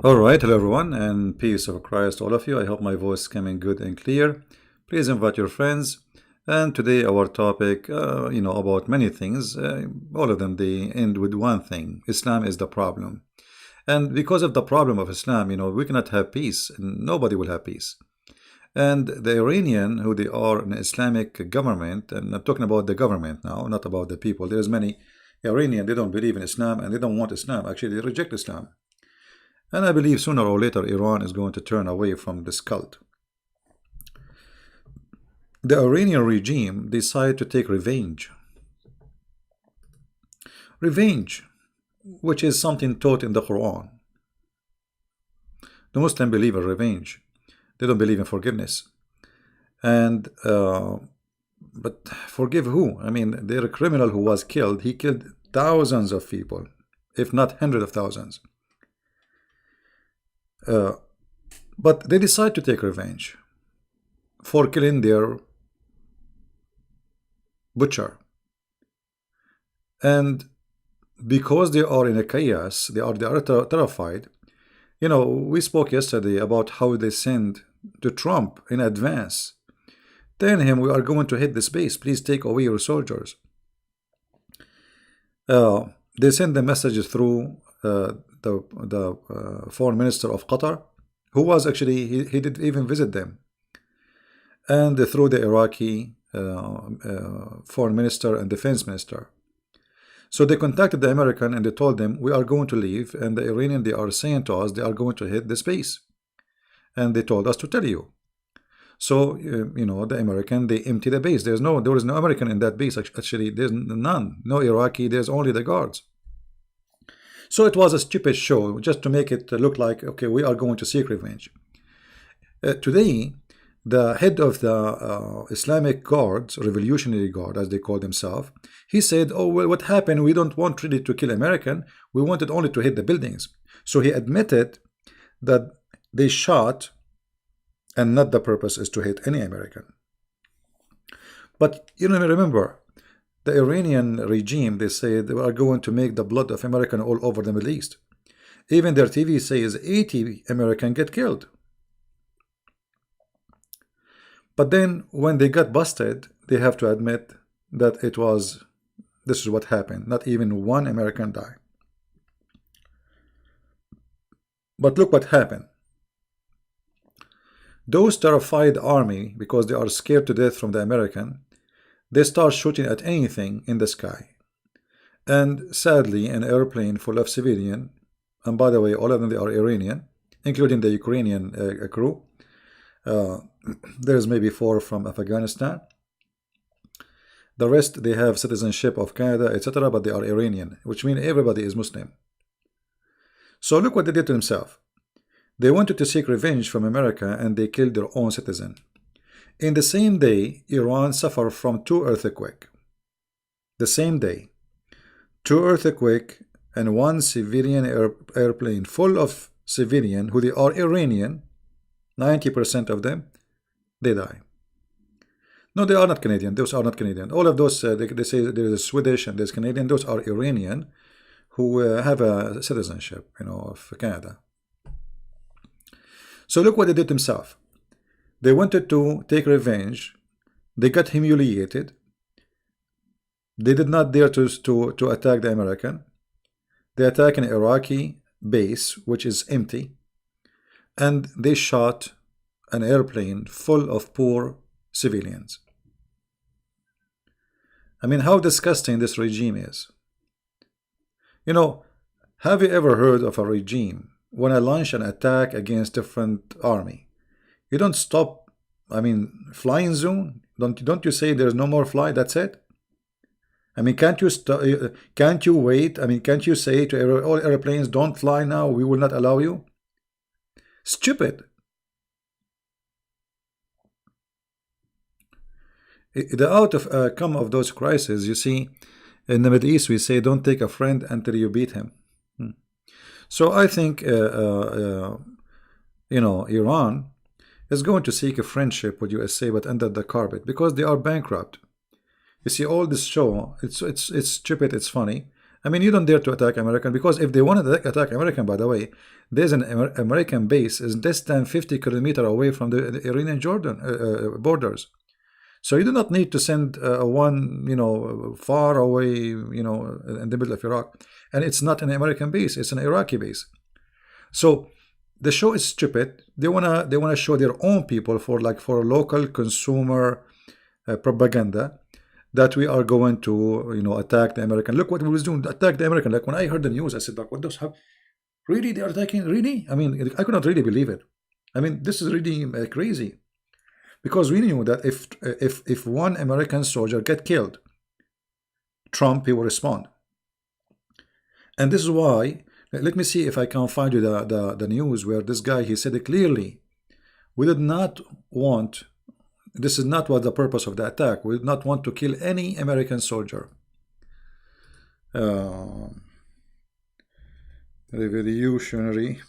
All right, hello everyone, and peace of Christ, all of you. I hope my voice is coming good and clear. Please invite your friends. And today our topic, about many things. All of them they end with one thing: Islam is the problem. And because of the problem of Islam, we cannot have peace. Nobody will have peace. And the Iranian, who they are an Islamic government, and I'm talking about the government now, not about the people. There's many Iranian, they don't believe in Islam and they don't want Islam. Actually, they reject Islam. And I believe sooner or later Iran is going to turn away from this cult. The Iranian regime decided to take revenge. Revenge, which is something taught in the Quran. The Muslim believe in revenge. They don't believe in forgiveness. And but forgive who? I mean, their criminal who was killed, he killed thousands of people, if not hundreds of thousands. But they decide to take revenge for killing their butcher. And because they are in a chaos, they are terrified. We spoke yesterday about how they sent to Trump in advance, telling him we are going to hit this base. Please take away your soldiers. They sent the messages through the foreign minister of Qatar, who was actually he did even visit them, and through the Iraqi foreign minister and defense minister. So they contacted the American and they told them we are going to leave, and the Iranian, they are saying to us they are going to hit the space, and they told us to tell you. So the American, they empty the base. There is no American in that base. Actually, there's none. No Iraqi. There's only the guards. So it was a stupid show just to make it look like, okay, we are going to seek revenge. Today, the head of the Islamic Guards, Revolutionary Guard, as they call themselves, he said, oh, well, what happened? We don't want really to kill American. We wanted only to hit the buildings. So he admitted that they shot, and not the purpose is to hit any American. But remember, the Iranian regime, they say they are going to make the blood of American all over the Middle East. Even their TV says 80 Americans get killed. But then when they got busted, they have to admit that this is what happened. Not even one American died. But look what happened. Those terrified army, because they are scared to death from the American, they start shooting at anything in the sky. And sadly, an airplane full of civilian, and by the way, all of them, they are Iranian, including the Ukrainian crew. There's maybe 4 from Afghanistan. The rest, they have citizenship of Canada, etc., but they are Iranian, which means everybody is Muslim. So look what they did to themselves. They wanted to seek revenge from America, and they killed their own citizen. In the same day, Iran suffered from 2 earthquakes. The same day, 2 earthquakes and 1 civilian airplane full of civilian who they are Iranian, 90% of them, they die. No, they are not Canadian. Those are not Canadian. All of those, they say there's a Swedish and there's Canadian. Those are Iranian who have a citizenship, of Canada. So look what they did themselves. They wanted to take revenge. They got humiliated. They did not dare to attack the American. They attacked an Iraqi base, which is empty. And they shot an airplane full of poor civilians. I mean, how disgusting this regime is. Have you ever heard of a regime when I launch an attack against different army? You don't stop, flying zone? Don't you say there's no more fly, that's it? Can't you wait? Can't you say to all airplanes, don't fly now, we will not allow you? Stupid. The outcome of those crises, you see, in the Middle East, we say, don't take a friend until you beat him. So I think, Iran is going to seek a friendship with USA, but under the carpet, because they are bankrupt. You see, all this show, it's stupid, it's funny, I mean, you don't dare to attack American, because if they want to attack American, by the way, there's an American base is less than 50 kilometers away from the Iranian Jordan borders. So you do not need to send one, far away, in the middle of Iraq. And it's not an American base; it's an Iraqi base. So the show is stupid. They wanna show their own people for local consumer propaganda, that we are going to attack the American. Look what we was doing, attack the American. Like when I heard the news, I said, like, what does have really they are attacking? Really? I mean, I could not really believe it. I mean, this is really crazy, because we knew that if one American soldier get killed, Trump, he will respond. And this is why, let me see if I can find you the news where this guy, he said it clearly. We did not want, this is not what the purpose of the attack. We did not want to kill any American soldier. Revolutionary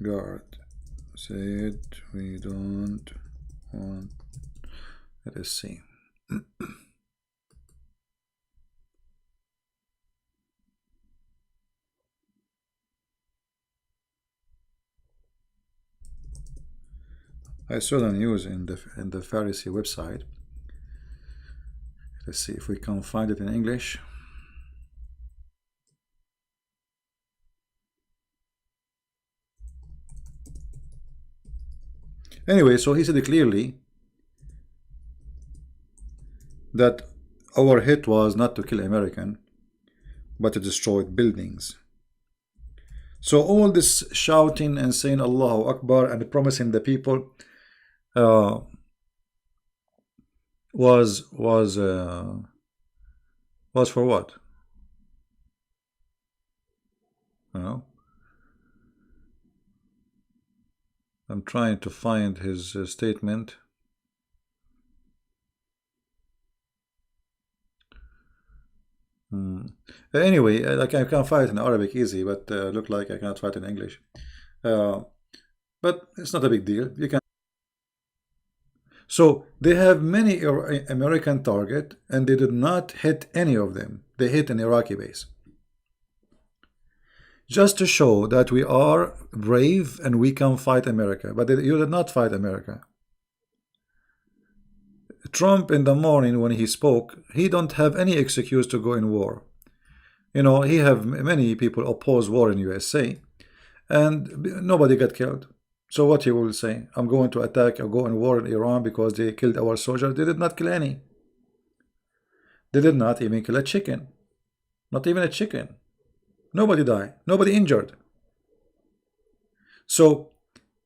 Guard said we don't want. Let us see. I saw the news in the Pharisee website. Let's see if we can find it in English. Anyway, so he said clearly that our hit was not to kill American, but to destroy buildings. So all this shouting and saying Allahu Akbar and promising the people was for what? I'm trying to find his statement. Anyway, like I can find it in Arabic easy, but look like I cannot find it in English. But it's not a big deal. You can. So they have many American target, and they did not hit any of them. They hit an Iraqi base, just to show that we are brave and we can fight America. But you did not fight America. Trump in the morning when he spoke, he don't have any excuse to go in war. He have many people oppose war in USA, and nobody got killed. So what he will say? I'm going to attack or go in war in Iran because they killed our soldiers. They did not kill any. They did not even kill a chicken. Not even a chicken. Nobody died. Nobody injured. So,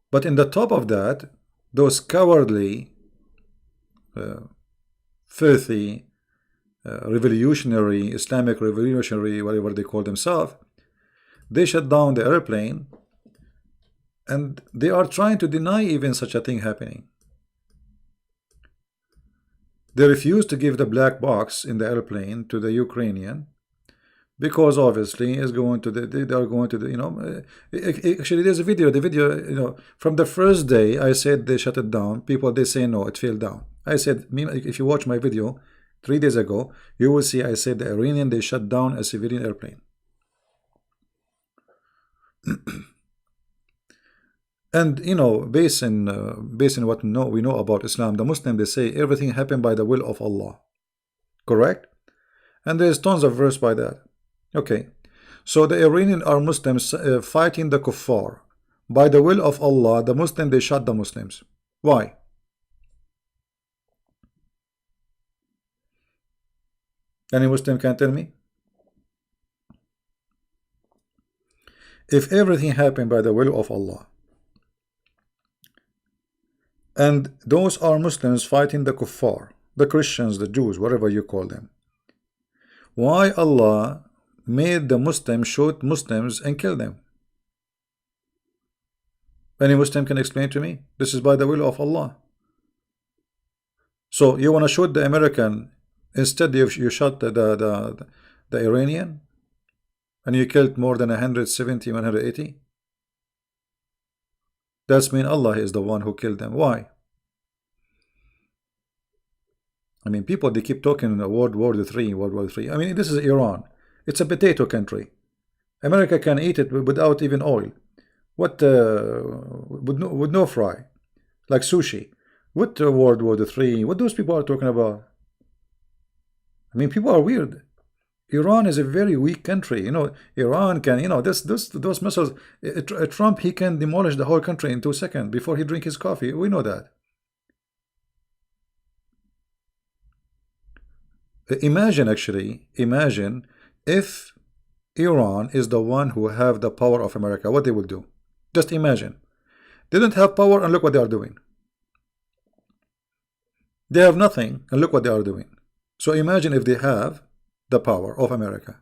but in the top of that, those cowardly, filthy, revolutionary, Islamic revolutionary, whatever they call themselves, they shut down the airplane, and they are trying to deny even such a thing happening. They refuse to give the black box in the airplane to the Ukrainian, because obviously it's going to they are going to actually there's a video, from the first day I said they shut it down. People, they say no, it fell down. I said, if you watch my video 3 days ago, you will see I said the Iranian, they shut down a civilian airplane. And based on what we know about Islam, the Muslim, they say everything happened by the will of Allah, correct? And there's tons of verse by that. Okay, so the Iranian are Muslims fighting the kuffar by the will of Allah. The Muslim, they shot the Muslims. Why? Any Muslim can tell me? If everything happened by the will of Allah, and those are Muslims fighting the kuffar, the Christians, the Jews, whatever you call them, why Allah made the Muslims shoot Muslims and kill them? Any Muslim can explain to me? This is by the will of Allah. So you want to shoot the American, instead you shot the Iranian, and you killed more than 170, 180. That's mean Allah is the one who killed them. Why? I mean, people, they keep talking World War III, World War III. I mean, this is Iran. It's a potato country. America can eat it without even oil. What with no fry, like sushi. What World War III? What those people are talking about? I mean, people are weird. Iran is a very weak country. Iran can, those missiles. Trump, he can demolish the whole country in 2 seconds before he drink his coffee. We know that. Imagine, actually, imagine if Iran is the one who have the power of America, what they will do. Just imagine. They don't have power, and look what they are doing. They have nothing, and look what they are doing. So imagine if they have the power of America.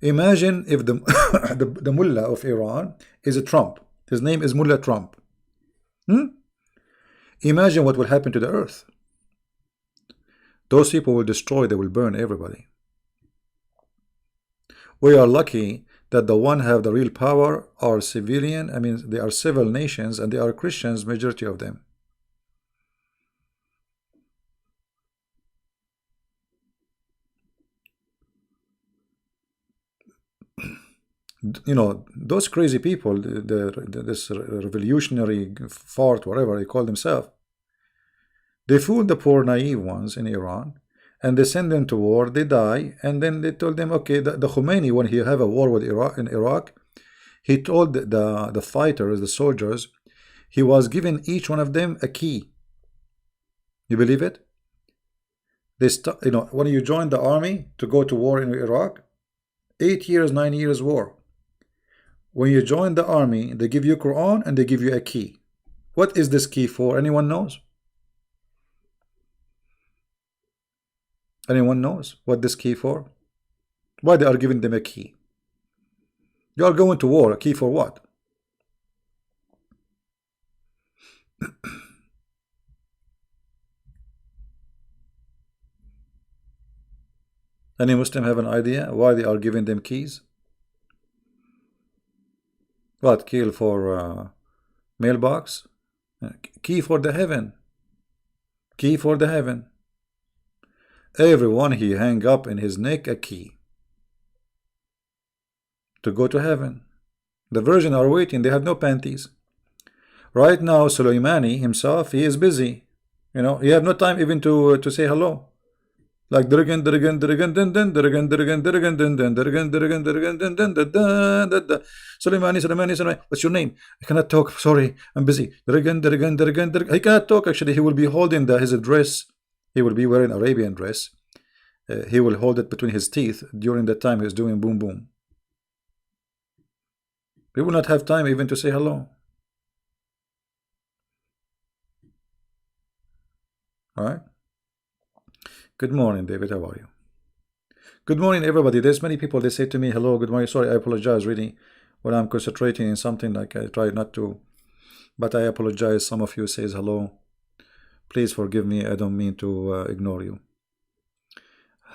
Imagine if the the mullah of Iran is a Trump. His name is Mullah Trump. Imagine what will happen to the earth. Those people will destroy, they will burn everybody. We are lucky that the one have the real power are civilian. I mean, they are civil nations, and they are Christians, majority of them. Those crazy people, this revolutionary fart, whatever they call themselves, they fooled the poor naive ones in Iran, and they send them to war, they die, and then they told them, okay, the Khomeini, when he have a war with Iraq, he told the fighters, the soldiers, he was giving each one of them a key. You believe it? When you join the army to go to war in Iraq, 8 years, 9 years war. When you join the army, they give you Quran and they give you a key. What is this key for? Anyone knows? Anyone knows what this key for? Why they are giving them a key? You are going to war. A key for what? Any Muslim have an idea why they are giving them keys? What? Key for mailbox? Key for the heaven. Key for the heaven. Everyone, he hang up in his neck a key to go to heaven. The virgin are waiting. They have no panties. Right now, Soleimani himself, he is busy. He have no time even to say hello. Like Soleimani, what's your name? I cannot talk. Sorry, I'm busy. He cannot talk. Actually, he will be holding his dress. He will be wearing Arabian dress. He will hold it between his teeth during the time he's doing boom boom. He will not have time even to say hello. All right. Good morning, David. How are you? Good morning, everybody. There's many people. They say to me, "Hello, good morning." Sorry, I apologize. Really, when I'm concentrating in something, like I try not to, but I apologize. Some of you says hello. Please forgive me. I don't mean to ignore you.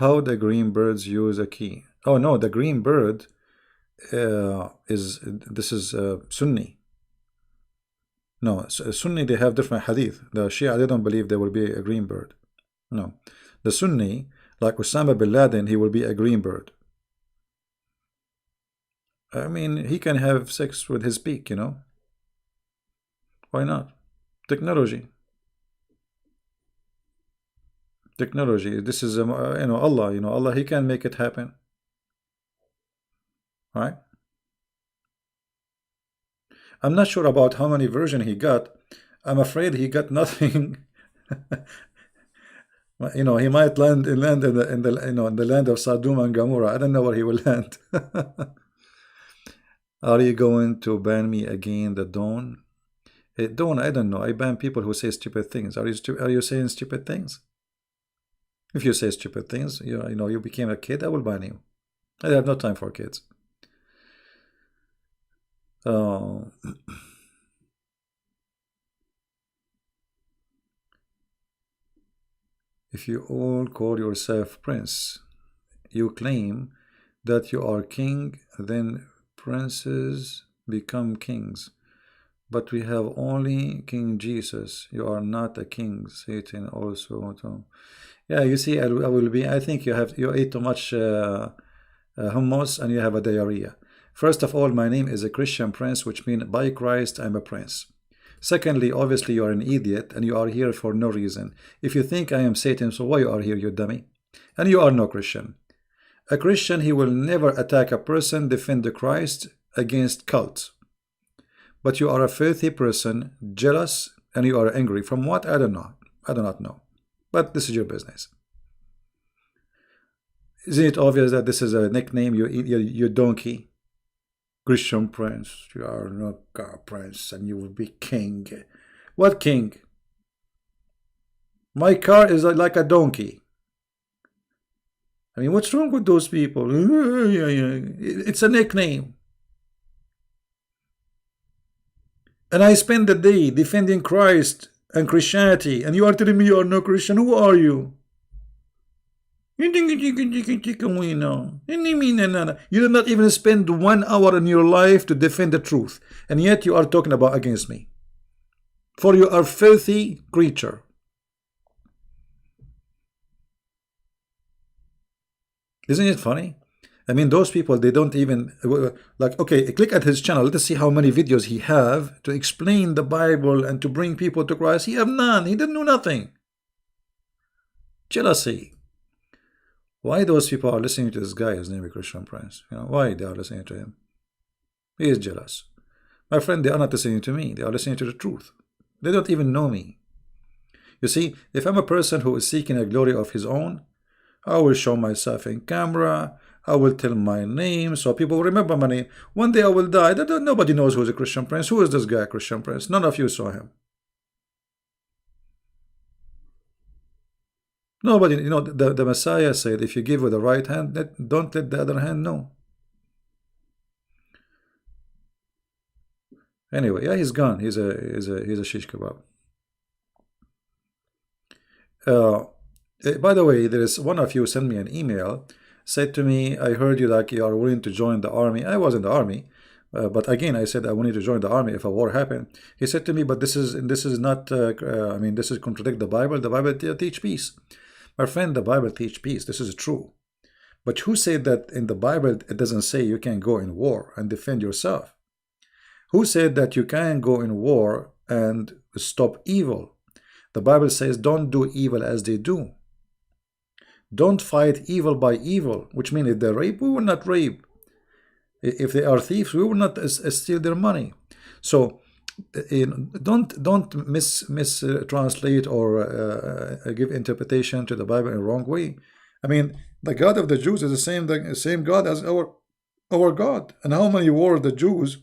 How the green birds use a key? Oh no, the green bird is Sunni. No, Sunni, they have different hadith. The Shia, they don't believe there will be a green bird. No, the Sunni, like Osama bin Laden, he will be a green bird. I mean, he can have sex with his beak, Why not? Technology. Technology. This is Allah. Allah, He can make it happen. All right. I'm not sure about how many versions he got. I'm afraid he got nothing. He might land in the land of Sodom and Gomorrah. I don't know where he will land. Are you going to ban me again, the Dawn? Dawn, I don't know. I ban people who say stupid things. Are you saying stupid things? If you say stupid things, you became a kid, I will ban you. I have no time for kids. If you all call yourself prince, you claim that you are king, then princes become kings. But we have only King Jesus. You are not a king. Satan also. Yeah, you see, I will be. I think you ate too much hummus and you have a diarrhea. First of all, my name is a Christian prince, which means by Christ I'm a prince. Secondly, obviously you are an idiot and you are here for no reason. If you think I am Satan, so why you are here, you dummy? And you are no Christian. A Christian, he will never attack a person, defend the Christ against cults. But you are a filthy person, jealous, and you are angry. From what? I don't know. I do not know. But this is your business. Isn't it obvious that this is a nickname? You donkey. Christian prince. You are not a prince and you will be king. What king? My car is like a donkey. I mean, what's wrong with those people? It's a nickname. And I spend the day defending Christ and Christianity, and you are telling me you are no Christian. Who are you? You did not even spend 1 hour in your life to defend the truth, and yet you are talking about against me. For you are filthy creature. Isn't it funny? I mean, those people, they don't even, like, okay, click at his channel. Let's see how many videos he have to explain the Bible and to bring people to Christ. He have none. He didn't do nothing. Jealousy. Why those people are listening to this guy, his name is Christian Prince? You know, why they are listening to him? He is jealous. My friend, they are not listening to me. They are listening to the truth. They don't even know me. You see, if I'm a person who is seeking a glory of his own, I will show myself in camera. I will tell my name so people will remember my name. One day I will die. Nobody knows who is a Christian Prince. Who is this guy, Christian Prince? None of you saw him. Nobody, you know, the Messiah said, if you give with the right hand, don't let the other hand know. Anyway, yeah, he's gone. He's a shish kebab. By the way, there is one of you sent me an email, said to me, I heard you like you are willing to join the army. I was in the army, but again, I said I wanted to join the army if a war happened. He said to me, but this is not. I mean, this is contradict the Bible. The Bible teach peace. My friend, the Bible teach peace. This is true. But who said that in the Bible it doesn't say you can go in war and defend yourself? Who said that you can go in war and stop evil? The Bible says don't do evil as they do. Don't fight evil by evil, which means if they rape, we will not rape. If they are thieves, we will not steal their money. So don't mistranslate or give interpretation to the Bible in a wrong way. I mean, the God of the Jews is the same God as our God. And how many wars the Jews,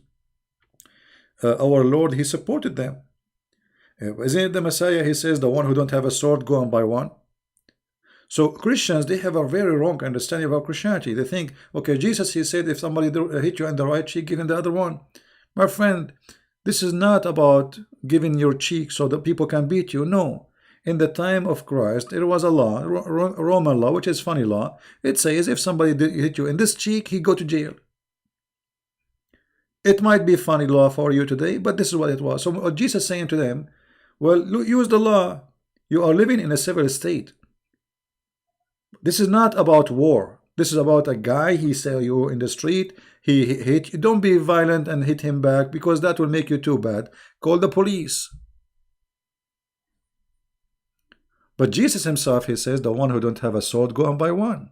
our Lord, he supported them. Isn't it the Messiah? He says the one who don't have a sword, go and buy one. So Christians, they have a very wrong understanding about Christianity. They think, okay, Jesus, he said if somebody hit you in the right cheek, give him the other one. My friend, this is not about giving your cheek so that people can beat you. No. In the time of Christ, there was a law, Roman law, which is funny law. It says if somebody hit you in this cheek, he go to jail. It might be funny law for you today, but this is what it was. So Jesus saying to them, well, use the law. You are living in a civil state. This is not about war. This is about a guy, he saw you in the street, he hit you. Don't be violent and hit him back because that will make you too bad. Call the police. But Jesus himself, he says, the one who don't have a sword, go and buy one.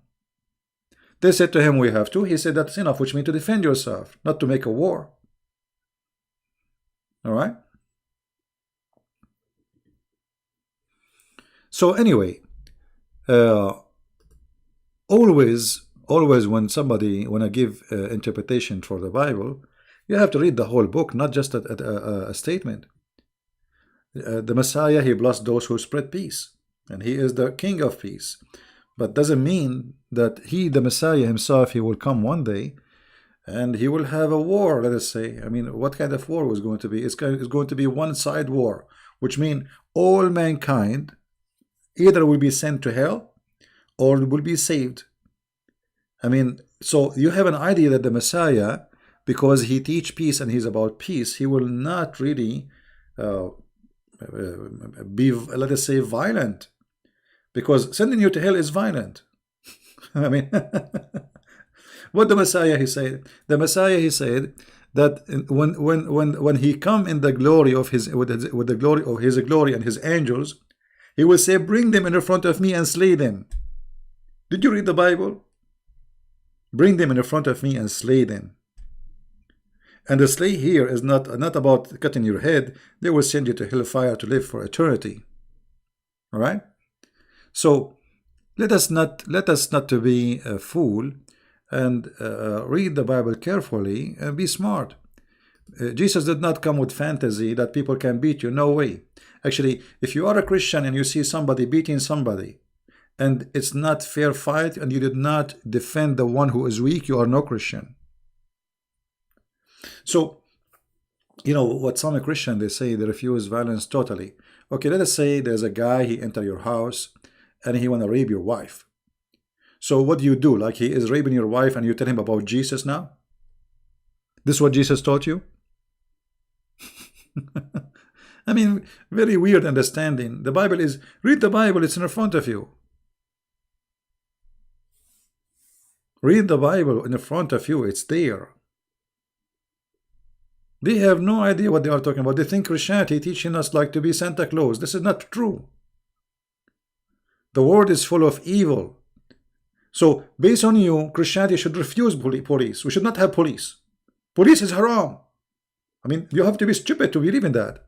They said to him, we have to. He said, that's enough, which means to defend yourself, not to make a war. All right? So anyway, always when I give interpretation for the Bible, you have to read the whole book, not just a statement. The Messiah, he blessed those who spread peace, and he is the King of peace. But doesn't mean that he, the Messiah himself, he will come one day and he will have a war, let us say. I mean, what kind of war was going to be? It's going to be one-side war, which means all mankind either will be sent to hell or will be saved. I mean, so you have an idea that the Messiah because he teach peace and he's about peace, he will not really uh, be, let us say, violent, because sending you to hell is violent. I mean, what the Messiah he said? The Messiah he said that when he come in the glory of his with the glory of his glory and his angels, he will say, bring them in front of me and slay them. Did you read the Bible? Bring them in front of me and slay them. And the slay here is not about cutting your head. They will send you to hellfire to live for eternity. All right. So let us not to be a fool, and read the Bible carefully and be smart. Jesus did not come with fantasy that people can beat you. No way. Actually, if you are a Christian and you see somebody beating somebody, and it's not fair fight, and you did not defend the one who is weak, you are no Christian. So, you know what some Christian, they say they refuse violence totally. Okay, let us say there's a guy, he enter your house and he want to rape your wife. So what do? Like, he is raping your wife and you tell him about Jesus now? This is what Jesus taught you? I mean, very weird understanding. The Bible is, read the Bible, it's in front of you. Read the Bible in front of you, it's there. They have no idea what they are talking about. They think Christianity teaching us like to be Santa Claus. This is not true. The world is full of evil. So, based on you, Christianity should refuse police. We should not have police. Police is haram. I mean, you have to be stupid to believe in that.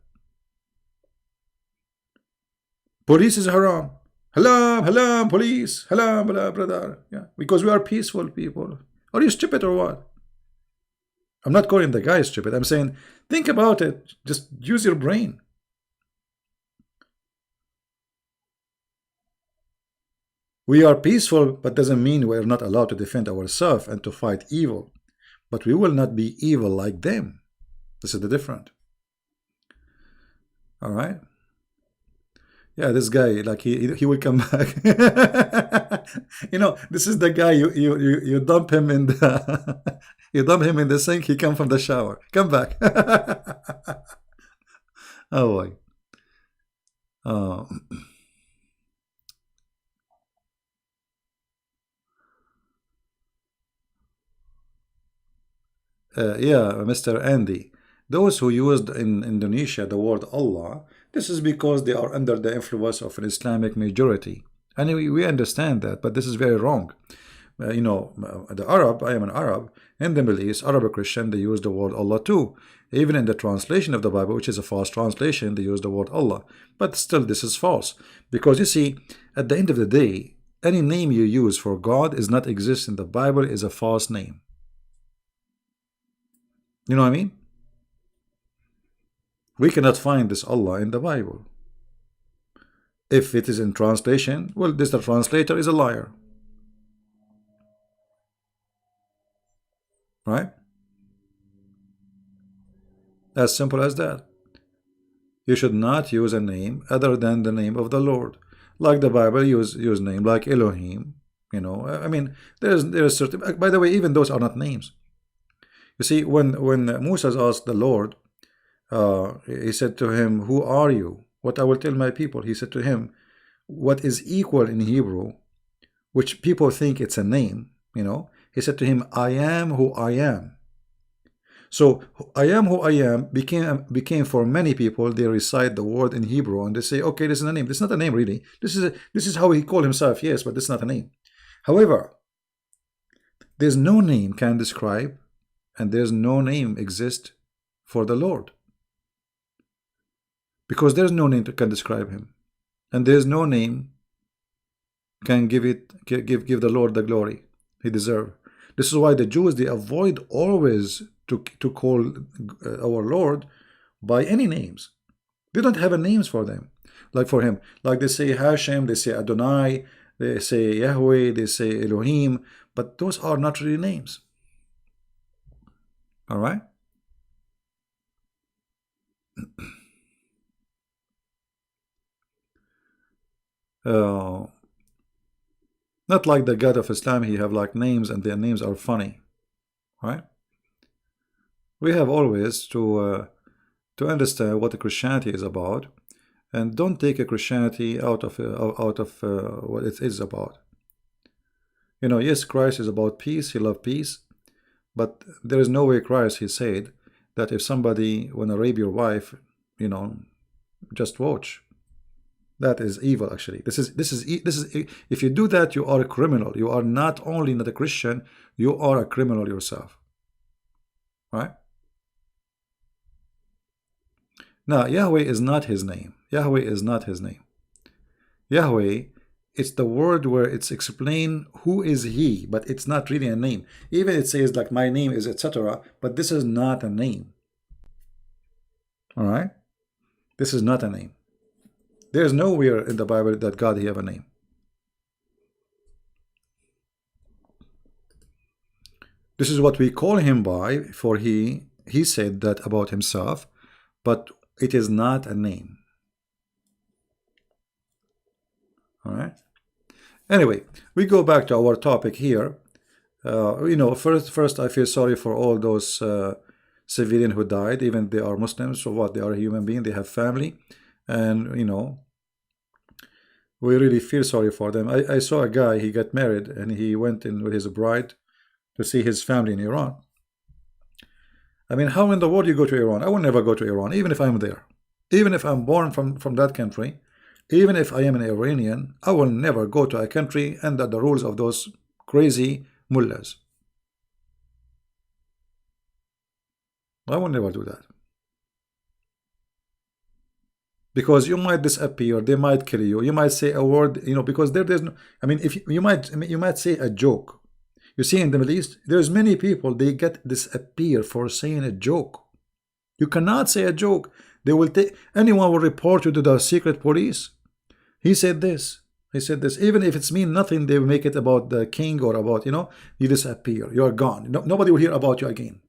Police is haram. Halam, halam, police. Halam, halam, brother. Yeah, because we are peaceful people. Are you stupid or what? I'm not calling the guy stupid. I'm saying, think about it. Just use your brain. We are peaceful, but doesn't mean we are not allowed to defend ourselves and to fight evil. But we will not be evil like them. This is the difference. All right. Yeah, this guy, like he will come back. You know, this is the guy you dump him in the you dump him in the sink. He come from the shower. Come back. Oh boy. Oh. Yeah, Mr. Andy. Those who used in Indonesia the word Allah, this is because they are under the influence of an Islamic majority. And we understand that, but this is very wrong. You know, the Arab, I am an Arab, in the Middle East, Arab Christian, they use the word Allah too. Even in the translation of the Bible, which is a false translation, they use the word Allah. But still, this is false. Because you see, at the end of the day, any name you use for God is not exist in the Bible, is a false name. You know what I mean? We cannot find this Allah in the Bible. If it is in translation, well, this the translator is a liar. Right? As simple as that. You should not use a name other than the name of the Lord. Like the Bible use name like Elohim. You know, I mean, there's certain. By the way, even those are not names. You see, when Moses asked the Lord, he said to him, "Who are you? What I will tell my people." He said to him, what is equal in Hebrew, which people think it's a name, you know. He said to him, "I am who I am." So I am who I am became for many people, they recite the word in Hebrew and they say, okay, this is a name. This is not a name really. This is how he called himself, yes, but this is not a name. However, there's no name can describe, and there's no name exist for the Lord. Because there's no name that can describe him. And there's no name can give the Lord the glory he deserves. This is why the Jews, they avoid always to call our Lord by any names. They don't have a names for them. Like for him. Like they say Hashem, they say Adonai, they say Yahweh, they say Elohim. But those are not really names. All right? Not like the God of Islam, he have like names and their names are funny. Right? we have always to understand what the Christianity is about, and don't take a Christianity out of what it is about. You know, yes, Christ is about peace. He loved peace, but there is no way Christ, he said that if somebody wanna rape your wife, you know, just watch. That is evil. Actually, if you do that, you are a criminal. You are not only not a Christian, you are a criminal yourself. Right? Now, Yahweh is not his name. Yahweh is not his name. Yahweh, it's the word where it's explained who is he, but it's not really a name. Even it says like my name is etc., but this is not a name. All right? This is not a name. There's nowhere in the Bible that God he have a name. This is what we call him by, for he said that about himself, but it is not a name. All right. Anyway, we go back to our topic here. You know, first I feel sorry for all those civilians who died, even they are Muslims. So what? They are a human being. They have family, and you know, we really feel sorry for them. I saw a guy. He got married, and he went in with his bride to see his family in Iran. I mean, how in the world you go to Iran? I will never go to Iran, even if I'm there. Even if I'm born from that country, even if I am an Iranian, I will never go to a country under the rules of those crazy mullahs. I will never do that. Because you might disappear, they might kill you, you might say a word, you know, because there's no, I mean, if you might say a joke. You see, in the Middle East, there's many people, they get disappear for saying a joke. You cannot say a joke. They will take, anyone will report you to the secret police. He said this. He said this. Even if it's mean nothing, they will make it about the king or about, you know, you disappear. You are gone. No, nobody will hear about you again.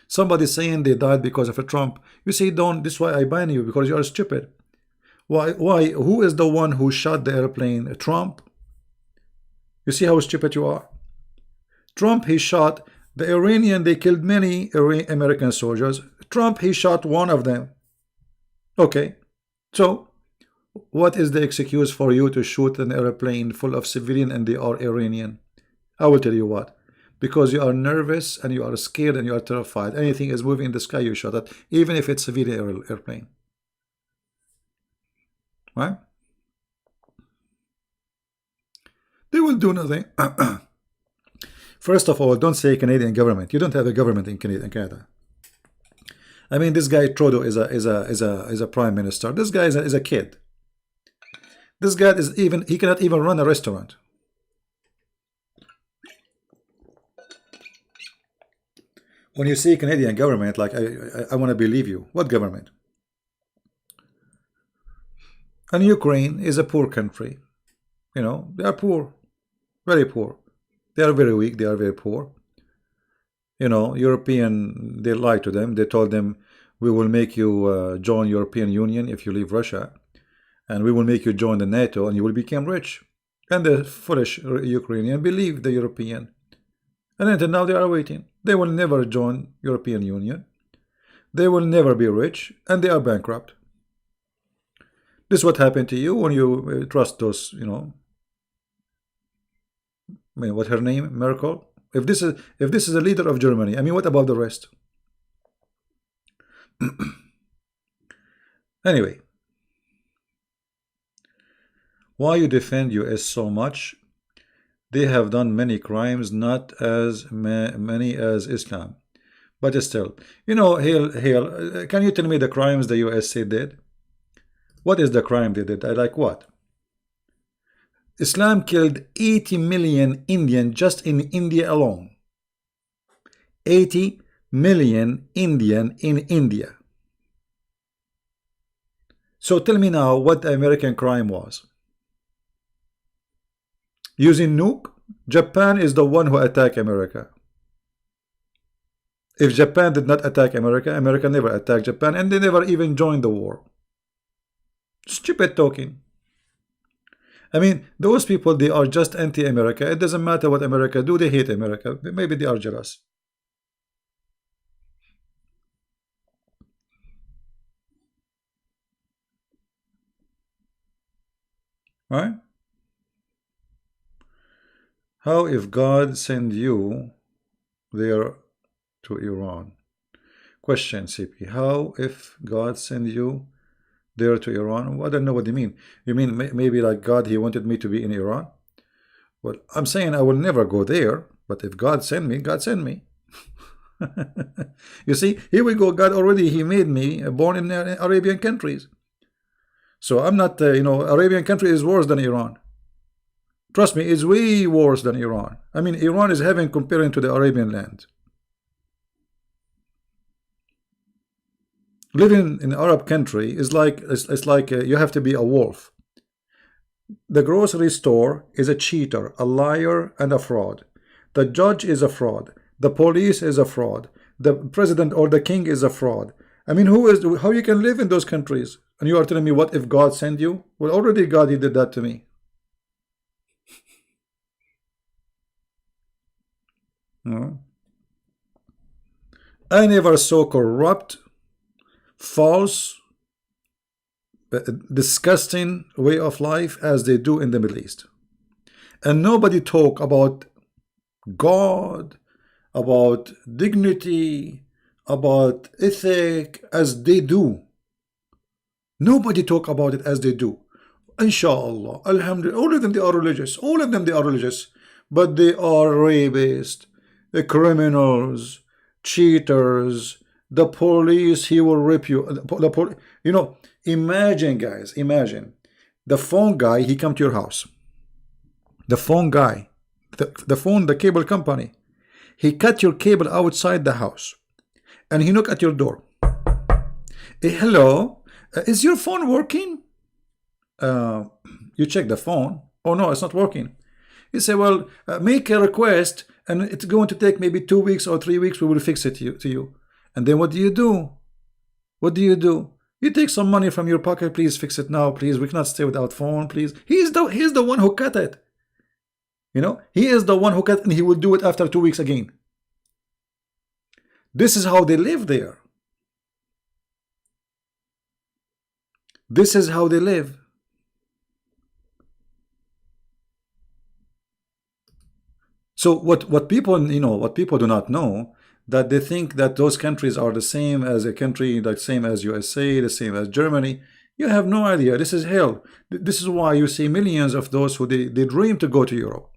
Somebody saying they died because of a Trump. You say, don't, this is why I ban you, because you are stupid. Why? Who is the one who shot the airplane? Trump? You see how stupid you are? Trump, he shot the Iranian, they killed many American soldiers. Trump, he shot one of them. Okay, so what is the excuse for you to shoot an airplane full of civilians and they are Iranian? I will tell you what. Because you are nervous and you are scared and you are terrified. Anything is moving in the sky, you shot it, even if it's a civilian airplane. Right? They will do nothing. First of all, don't say Canadian government. You don't have a government in Canada. I mean, this guy Trudeau is a prime minister. This guy is a kid. This guy he cannot even run a restaurant. When you say Canadian government, like I want to believe you. What government? And Ukraine is a poor country. You know, they are poor. Very poor. They are very weak. They are very poor. You know, European, they lied to them. They told them, we will make you join European Union if you leave Russia. And we will make you join the NATO and you will become rich. And the foolish Ukrainian believed the European. And until now they are waiting. They will never join European Union. They will never be rich. And they are bankrupt. This is what happened to you when you trust those, you know, I mean, what's her name? Merkel. If this is a leader of Germany, I mean, what about the rest? Anyway, why you defend US so much? They have done many crimes, not as many as Islam, but still, you know, Hale, can you tell me the crimes the USA did? What is the crime they did? I like what? Islam killed 80 million Indian just in India alone. 80 million Indian in India. So tell me now what the American crime was. Using nuke? Japan is the one who attacked America. If Japan did not attack America, America never attacked Japan, and they never even joined the war. Stupid talking. I mean, those people, they are just anti-America. It doesn't matter what America do, they hate America. Maybe they are jealous. Right? How if God send you there to Iran? Question, CP. How if God send you there to Iran? Well, I don't know what you mean. You mean maybe like God, he wanted me to be in Iran? Well, I'm saying I will never go there, but if God send me, God send me. You see, here we go. God already, he made me born in Arabian countries. So I'm not, Arabian country is worse than Iran. Trust me, it's way worse than Iran. I mean, Iran is heaven comparing to the Arabian land. Living in Arab country is like it's like you have to be a wolf. The grocery store is a cheater, a liar, and a fraud. The judge is a fraud. The police is a fraud. The president or the king is a fraud. I mean, how you can live in those countries? And you are telling me, what if God sent you? Well, already God, he did that to me. No. I never saw corrupt, false, disgusting way of life as they do in the Middle East. And nobody talk about God, about dignity, about ethic as they do. Nobody talk about it as they do. Inshallah, alhamdulillah, all of them they are religious. All of them they are religious. But they are rapists, criminals, cheaters. The police, he will rip you. Imagine, guys, imagine. The phone guy, he come to your house. The phone guy, the cable company, he cut your cable outside the house. And he knock at your door. Hello, is your phone working? You check the phone. Oh no, it's not working. You say, well, make a request, and it's going to take maybe 2 weeks or 3 weeks. We will fix it to you. And then what do you do? What do you do? You take some money from your pocket. Please fix it now. Please, we cannot stay without phone. Please. He's the one who cut it. He is the one who cut, and he will do it after 2 weeks again. This is how they live there. This is how they live. So what people do not know, that they think that those countries are the same as a country, the same as USA, the same as Germany. You have no idea. This is hell. This is why you see millions of those who they dream to go to Europe.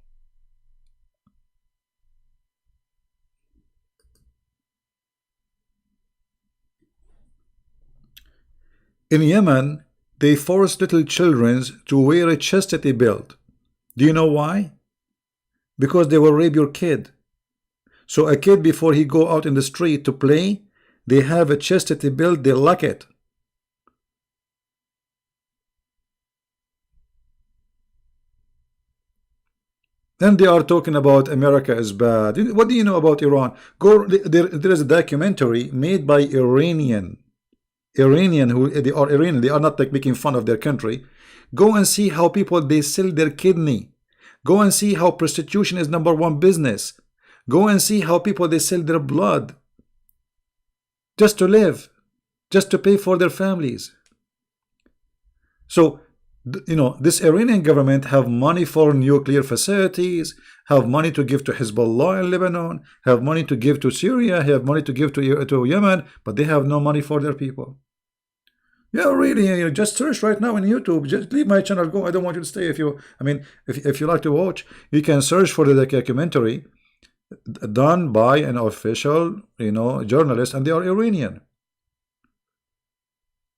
In Yemen, they force little children to wear a chastity belt. Do you know why? Because they will rape your kid. So a kid, before he go out in the street to play, they have a chastity belt, they lock it. Then they are talking about America is bad. What do you know about Iran? There is a documentary made by Iranian who they are Iranian. They are not like making fun of their country. Go and see how people they sell their kidney. Go and see how prostitution is #1 business. Go and see how people they sell their blood just to live, just to pay for their families. So, this Iranian government have money for nuclear facilities, have money to give to Hezbollah in Lebanon, have money to give to Syria, have money to give to Yemen, but they have no money for their people. Yeah, really, just search right now on YouTube. Just leave my channel, go. I don't want you to stay. If you like to watch, you can search for the documentary done by an official, journalist, and they are Iranian.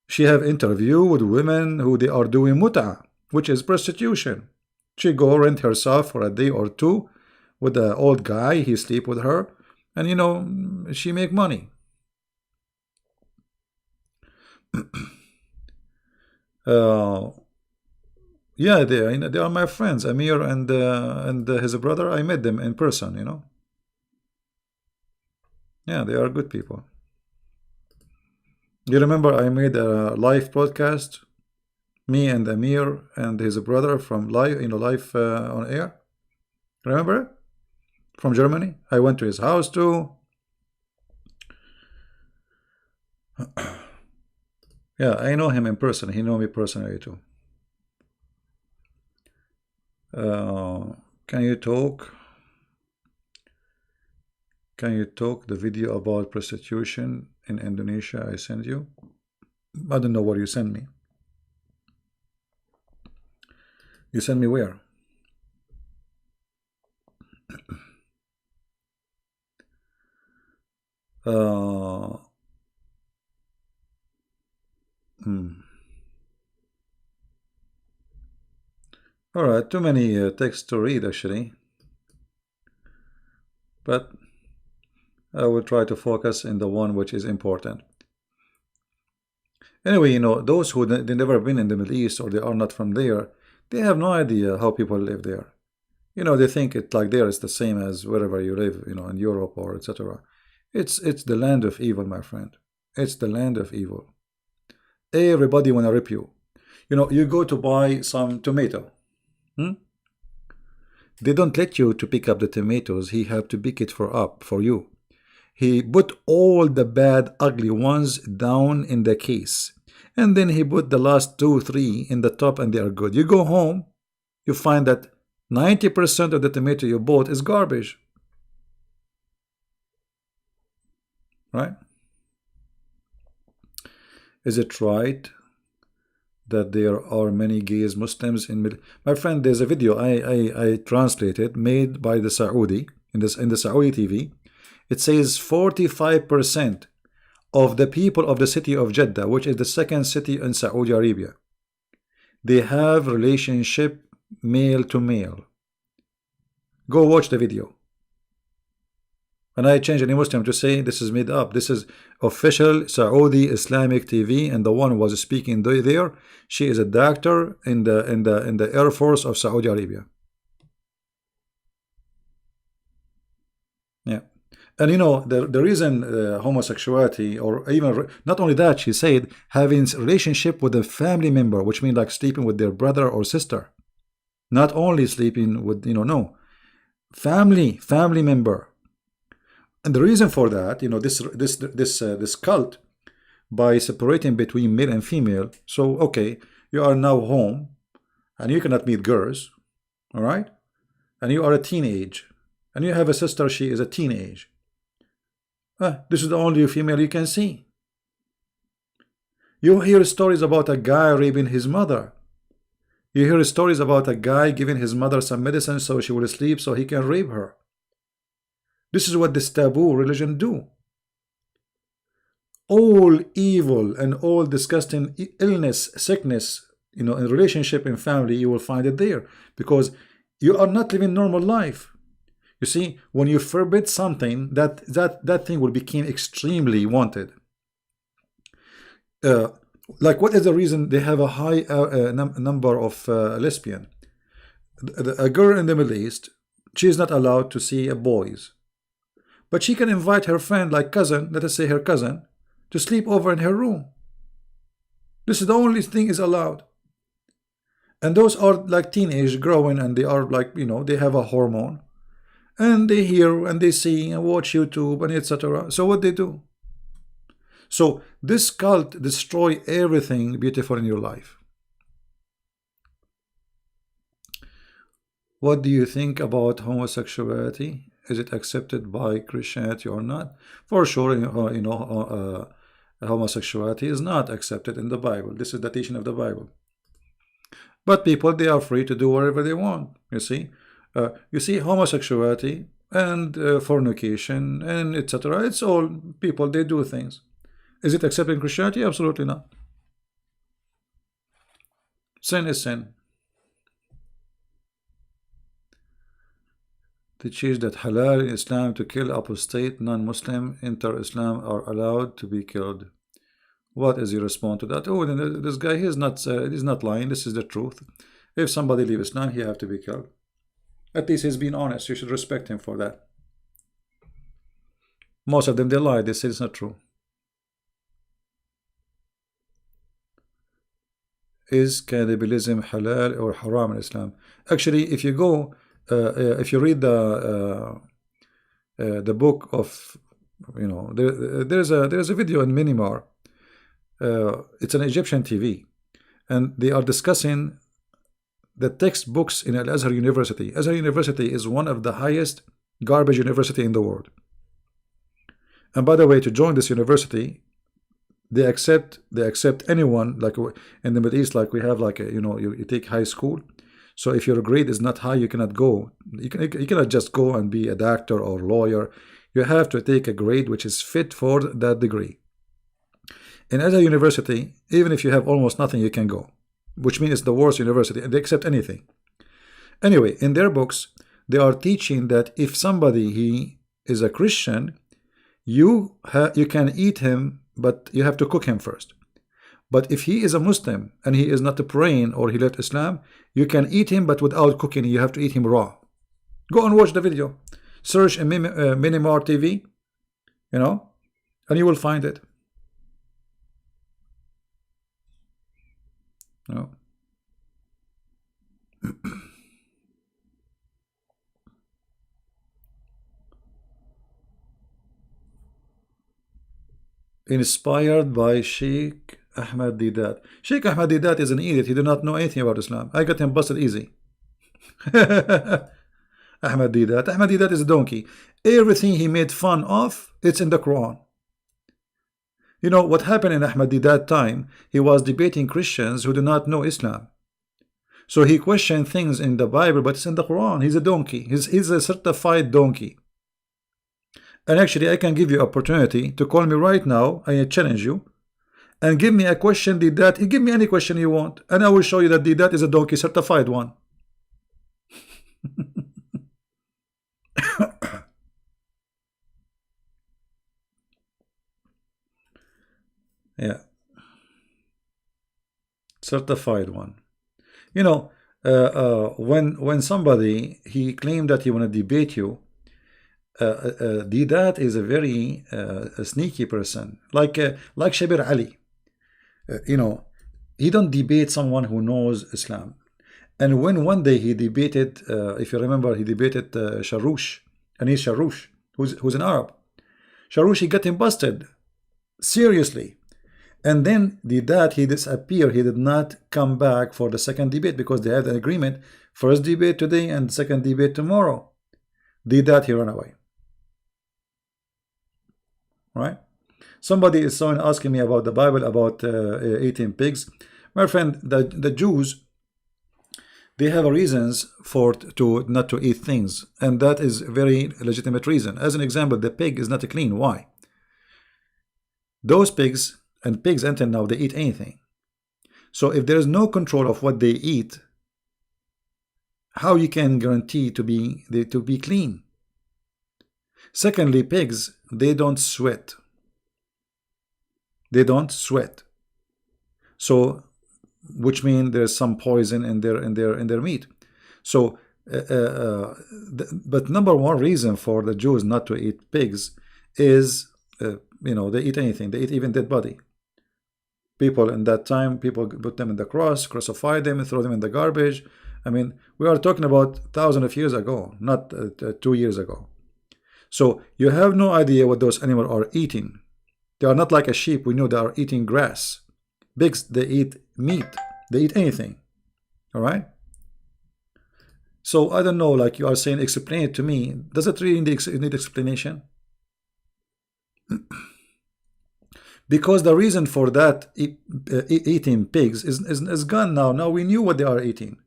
She have interview with women who they are doing muta, which is prostitution. She go rent herself for a day or two with the old guy. He sleep with her, and she make money. Yeah, they are my friends, Amir and his brother. I met them in person. Yeah, they are good people. You remember I made a live podcast Me and Amir and his brother from live, live on air. Remember? From Germany. I went to his house too. Yeah, I know him in person. He know me personally too. Can you talk? Can you talk the video about prostitution in Indonesia I sent you? I don't know what you sent me. You sent me where? Uh, hmm. All right, too many texts to read actually, but I will try to focus in the one which is important. Anyway, those who they never been in the Middle East or they are not from there, they have no idea how people live there. They think it like there is the same as wherever you live, in Europe or etc. It's the land of evil, my friend. It's the land of evil. Everybody wanna rip you. You go to buy some tomato. They don't let you to pick up the tomatoes. He have to pick it for you. He put all the bad, ugly ones down in the case. And then he put the last 2, 3 in the top and they are good. You go home, you find that 90% of the tomato you bought is garbage. Right? Is it right that there are many gays Muslims in my friend? There's a video I translated made by the Saudi in the Saudi TV. It says 45% of the people of the city of Jeddah, which is the second city in Saudi Arabia, they have relationship male to male. Go watch the video. And I change any Muslim to say this is made up. This is official Saudi Islamic TV, and the one who was speaking there, she is a doctor in the Air Force of Saudi Arabia. Yeah. And the reason homosexuality, or even not only that, she said having relationship with a family member, which means like sleeping with their brother or sister, not only sleeping with no family member. And the reason for that, this cult, by separating between male and female. So okay, you are now home, and you cannot meet girls, all right, and you are a teenage, and you have a sister, she is a teenage. This is the only female you can see. You hear stories about a guy raping his mother. You hear stories about a guy giving his mother some medicine so she will sleep so he can rape her. This is what this taboo religion do. All evil and all disgusting illness, sickness, in relationship and family, you will find it there, because you are not living normal life. You see, when you forbid something, that thing will become extremely wanted. Like, what is the reason they have a high number of lesbian? A girl in the Middle East, she is not allowed to see boys, but she can invite her friend, like cousin, let us say her cousin, to sleep over in her room. This is the only thing is allowed. And those are like teenage growing, and they are like, they have a hormone, and they hear and they see and watch YouTube and etc. So what they do? So this cult destroy everything beautiful in your life. What do you think about homosexuality? Is it accepted by Christianity or not? For sure, homosexuality is not accepted in the Bible. This is the teaching of the Bible. But people, they are free to do whatever they want. You see, homosexuality and fornication and etc. It's all people, they do things. Is it accepted in Christianity? Absolutely not. Sin is sin. Teaches that halal in Islam to kill apostate non-Muslim enter Islam are allowed to be killed. What is your response to that? Oh, this guy, he's not lying. This is the truth. If somebody leave Islam, he have to be killed. At least he's being honest. You should respect him for that. Most of them, they lie. They say it's not true. is cannibalism halal or haram in Islam? Actually, if you go, if you read the book of, there's a video in Minimar. It's an Egyptian TV, and they are discussing the textbooks in Al Azhar University. Azhar University is one of the highest garbage university in the world. And by the way, to join this university, they accept anyone, like in the Middle East, like we have like a, you take high school. So if your grade is not high, you cannot go. You cannot just go and be a doctor or lawyer. You have to take a grade which is fit for that degree. In Azhar University, even if you have almost nothing, you can go, which means it's the worst university, and they accept anything. Anyway, in their books, they are teaching that if somebody he is a Christian, you can eat him, but you have to cook him first. But if he is a Muslim and he is not praying or he left Islam, you can eat him, but without cooking. You have to eat him raw. Go and watch the video. Search in Minimar TV, and you will find it. No. Inspired by Sheikh Ahmad Didat. Sheikh Ahmad Didat is an idiot. He did not know anything about Islam. I got him busted easy. Ahmad Didat is a donkey. Everything he made fun of, it's in the Quran. You know what happened in Ahmad Didat time? He was debating Christians who do not know Islam. So he questioned things in the Bible, but it's in the Quran. He's a donkey. He's a certified donkey. And actually, I can give you opportunity to call me right now. I challenge you. And give me a question, Didat. Give me any question you want. And I will show you that Didat is a donkey, certified one. Yeah. Certified one. When somebody, he claimed that he want to debate you, Didat is a very sneaky person, like Shabir Ali. He don't debate someone who knows Islam. And when one day he debated, if you remember, he debated Sharoush, Anis Sharoush, who's an Arab. Sharoush, he got him busted seriously. And then Didat, he disappeared. He did not come back for the second debate because they had an agreement. First debate today and second debate tomorrow. Didat, he ran away. Right? Somebody is asking me about the Bible, about eating pigs. My friend, the Jews, they have reasons to not to eat things, and that is a very legitimate reason. As an example, the pig is not clean. Why? Those pigs, and pigs until now, they eat anything. So if there is no control of what they eat, how you can guarantee to be clean? Secondly, pigs, they don't sweat. They don't sweat. So, which means there's some poison in their meat. So, but number one reason for the Jews not to eat pigs is, they eat anything. They eat even dead body. People in that time, people put them in the cross, crucify them, and throw them in the garbage. I mean, we are talking about thousands of years ago, not 2 years ago. So you have no idea what those animals are eating. They are not like a sheep. We know they are eating grass. Pigs, they eat meat. They eat anything. All right? So I don't know, like you are saying, explain it to me. Does it really need explanation? Because the reason for that eating pigs is gone now. Now we knew what they are eating.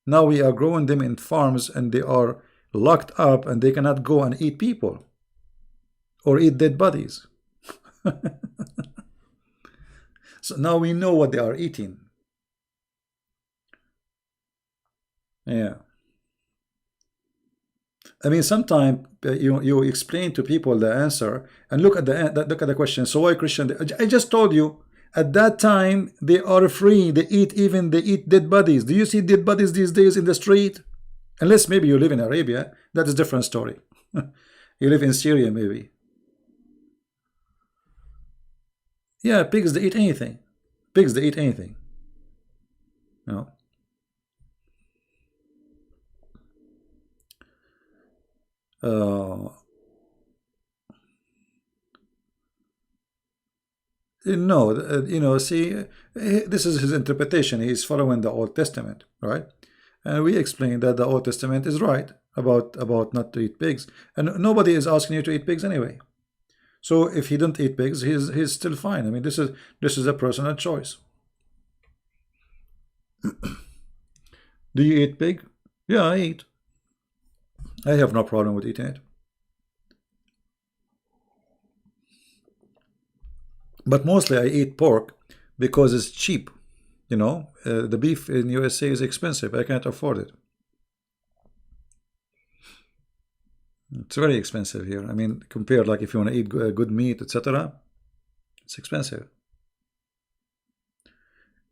Now we are growing them in farms and they are locked up and they cannot go and eat people or eat dead bodies. So now we know what they are eating. Yeah. I mean, sometimes you explain to people the answer and look at the question. So why Christian? I just told you at that time they are free. They eat dead bodies. Do you see dead bodies these days in the street? Unless maybe you live in Arabia, that is a different story. You live in Syria, maybe. Yeah, pigs, they eat anything. Pigs, they eat anything. You know. No, see, this is his interpretation. He's following the Old Testament, right? And we explained that the Old Testament is right about not to eat pigs, and nobody is asking you to eat pigs anyway. So if he don't eat pigs, he's still fine. I mean, this is a personal choice. Do you eat pig? Yeah, I eat. I have no problem with eating it. But mostly I eat pork because it's cheap. The beef in USA is expensive. I can't afford it. It's very expensive here. I mean, compared, like, if you want to eat good meat, etc., it's expensive.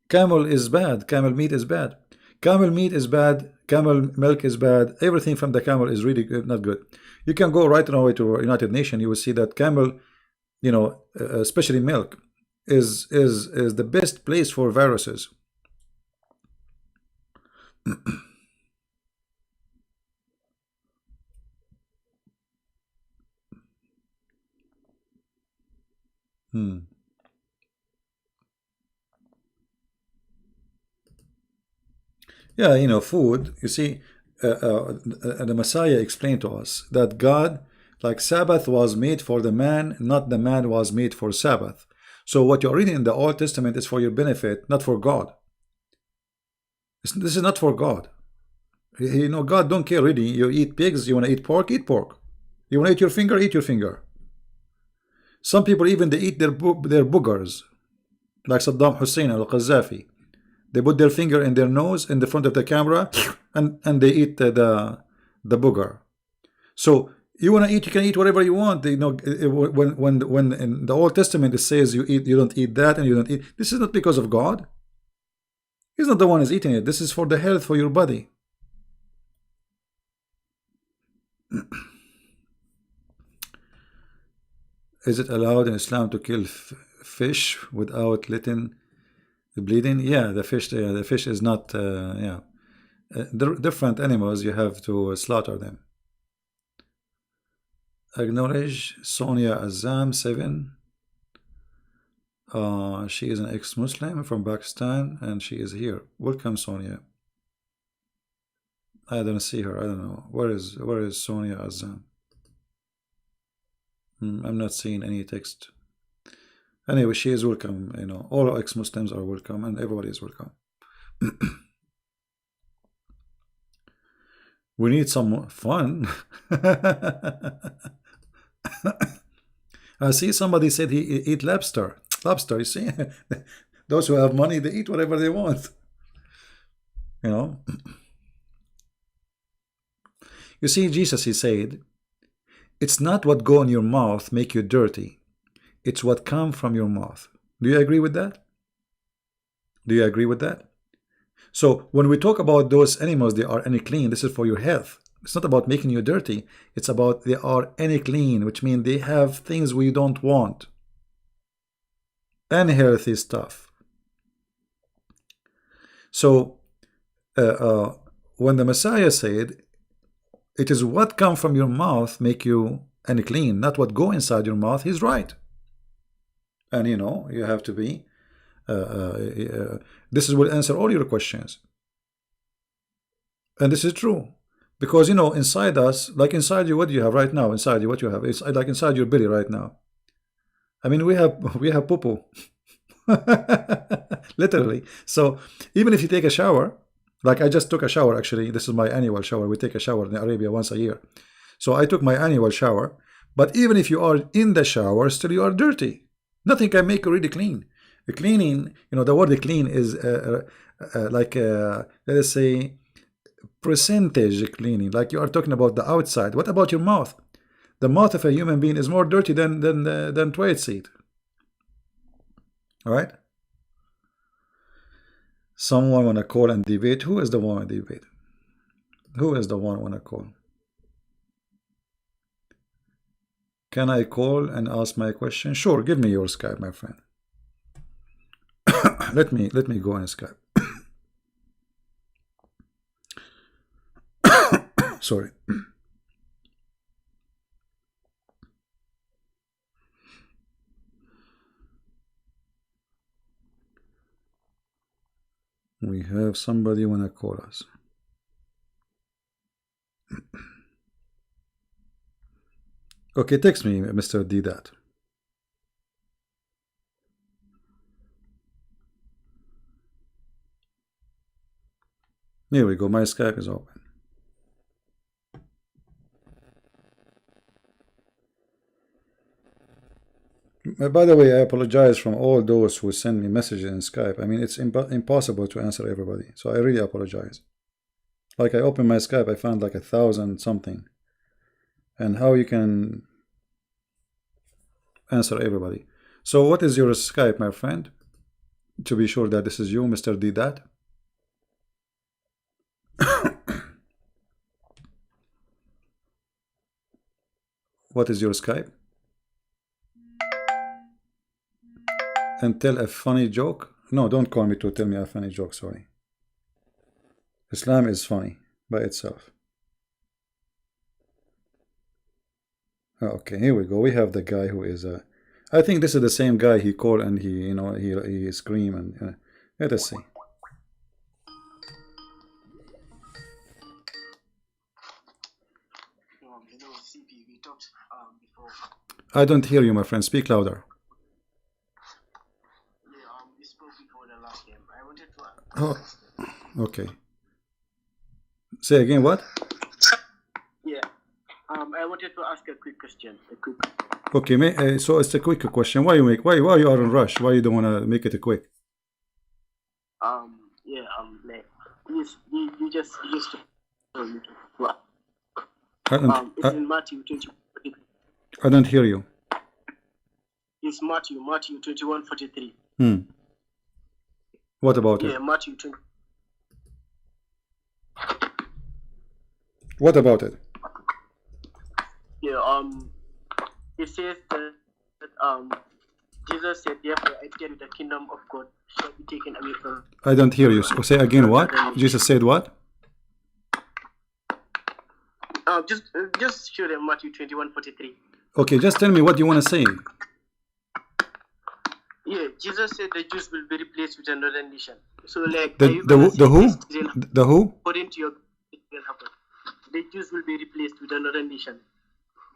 Camel is bad. Camel meat is bad. Camel meat is bad. Camel milk is bad. Everything from the camel is really good, not good. You can go right away to United Nations. You will see that camel, especially milk, is the best place for viruses. Yeah, food. You see, the Messiah explained to us that God, like Sabbath was made for the man, not the man was made for Sabbath. So what you're reading in the Old Testament is for your benefit, not for God. This is not for God. God don't care really. You eat pigs, you want to eat pork, eat pork. You want to eat your finger. Some people even they eat their boogers, like Saddam Hussein al-Qaddafi. They put their finger in their nose in the front of the camera, and they eat the booger. So you want to eat, you can eat whatever you want. When in the Old Testament it says you don't eat that and you don't eat. This is not because of God. He's not the one who's eating it. This is for the health for your body. Is it allowed in Islam to kill fish without letting the bleeding? Yeah, the fish is not. Yeah, different animals you have to slaughter them. Acknowledge Sonia Azam 7. She is an ex-Muslim from Pakistan and she is here. Welcome, Sonia. I don't see her. I don't know. Where is Sonia Azam? I'm not seeing any text. Anyway, she is welcome. All ex-Muslims are welcome and everybody is welcome. We need some fun. I see somebody said he eat lobster. Lobster, you see? Those who have money, they eat whatever they want. You see, Jesus, he said, it's not what go in your mouth make you dirty. It's what come from your mouth. Do you agree with that? Do you agree with that? So when we talk about those animals, they are unclean. This is for your health. It's not about making you dirty. It's about they are unclean, which means they have things we don't want. Unhealthy stuff. So when the Messiah said, it is what come from your mouth make you unclean, not what go inside your mouth, he's right. And you have to be this will answer all your questions. And this is true. Because inside us, like inside you, what do you have right now? Inside you, what you have? It's like inside your belly right now. I mean, we have poo-poo. Literally. So even if you take a shower, like I just took a shower, actually, this is my annual shower. We take a shower in Arabia once a year. So I took my annual shower. But even if you are in the shower, still you are dirty. Nothing can make you really clean. The cleaning, the word clean is like, let us say, percentage cleaning. Like you are talking about the outside. What about your mouth? The mouth of a human being is more dirty than toilet seat. All right? Someone want to call and debate. Who is the one to debate? Who is the one want to call? Can I call and ask my question? Sure, give me your Skype, my friend. let me go on Skype. Sorry. We have somebody wanna call us. Okay, text me, Mr. D that. Here we go. My Skype is open. By the way, I apologize from all those who send me messages in Skype. I mean, it's impossible to answer everybody. So I really apologize. Like, I opened my Skype, I found like 1,000 something. And how you can answer everybody. So what is your Skype, my friend? To be sure that this is you, Mr. D that. What is your Skype? And tell a funny joke? No, don't call me to tell me a funny joke, sorry. Islam is funny by itself. Okay, here we go. We have the guy who is I think this is the same guy he called and he, you know, he scream and let us see. I don't hear you, my friend. Speak louder. Oh, okay. Say again, what? Yeah. I wanted to ask a quick question. Okay, so it's a quick question. Why you are in rush? Why you don't want to make it a quick? Yeah. Like, you just well, it's in Matthew 21. I don't hear you. It's Matthew 21:43. What about it? Yeah, Matthew 20. What about it? Yeah, it says that Jesus said, therefore I tell you the kingdom of God shall be taken away from. I don't hear you. So say again what? Jesus said what? Just show them Matthew 21:43. Okay, just tell me what you want to say. Yeah, Jesus said the Jews will be replaced with another nation. So like the who? The who? According to your, it will happen. The Jews will be replaced with another nation.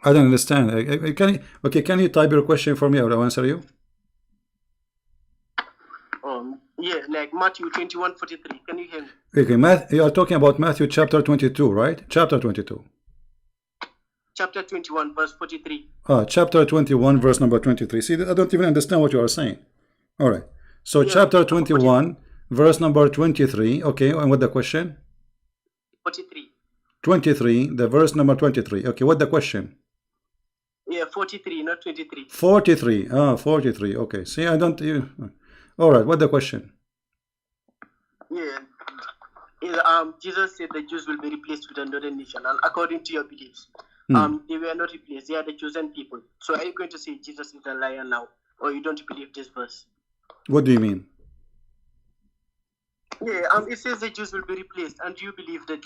I don't understand. Can you type your question for me? I will answer you. Yeah, like Matthew 21:43. Can you hear me? Okay, you are talking about Matthew chapter 22, right? Chapter 22. Chapter 21, verse 43. Chapter 21, verse number 23. See, I don't even understand what you are saying. All right. So yeah, chapter 21, verse number 23. Okay, and what the question? 43. 23, the verse number 23. Okay, what the question? Yeah, 43, not 23. 43. 43. Okay. See, I don't. All right. What the question? Yeah. Jesus said the Jews will be replaced with another nation, and according to your beliefs, they were not replaced. They are the chosen people. So are you going to say Jesus is a liar now, or you don't believe this verse? What do you mean? Yeah. It says the Jews will be replaced, and you believe that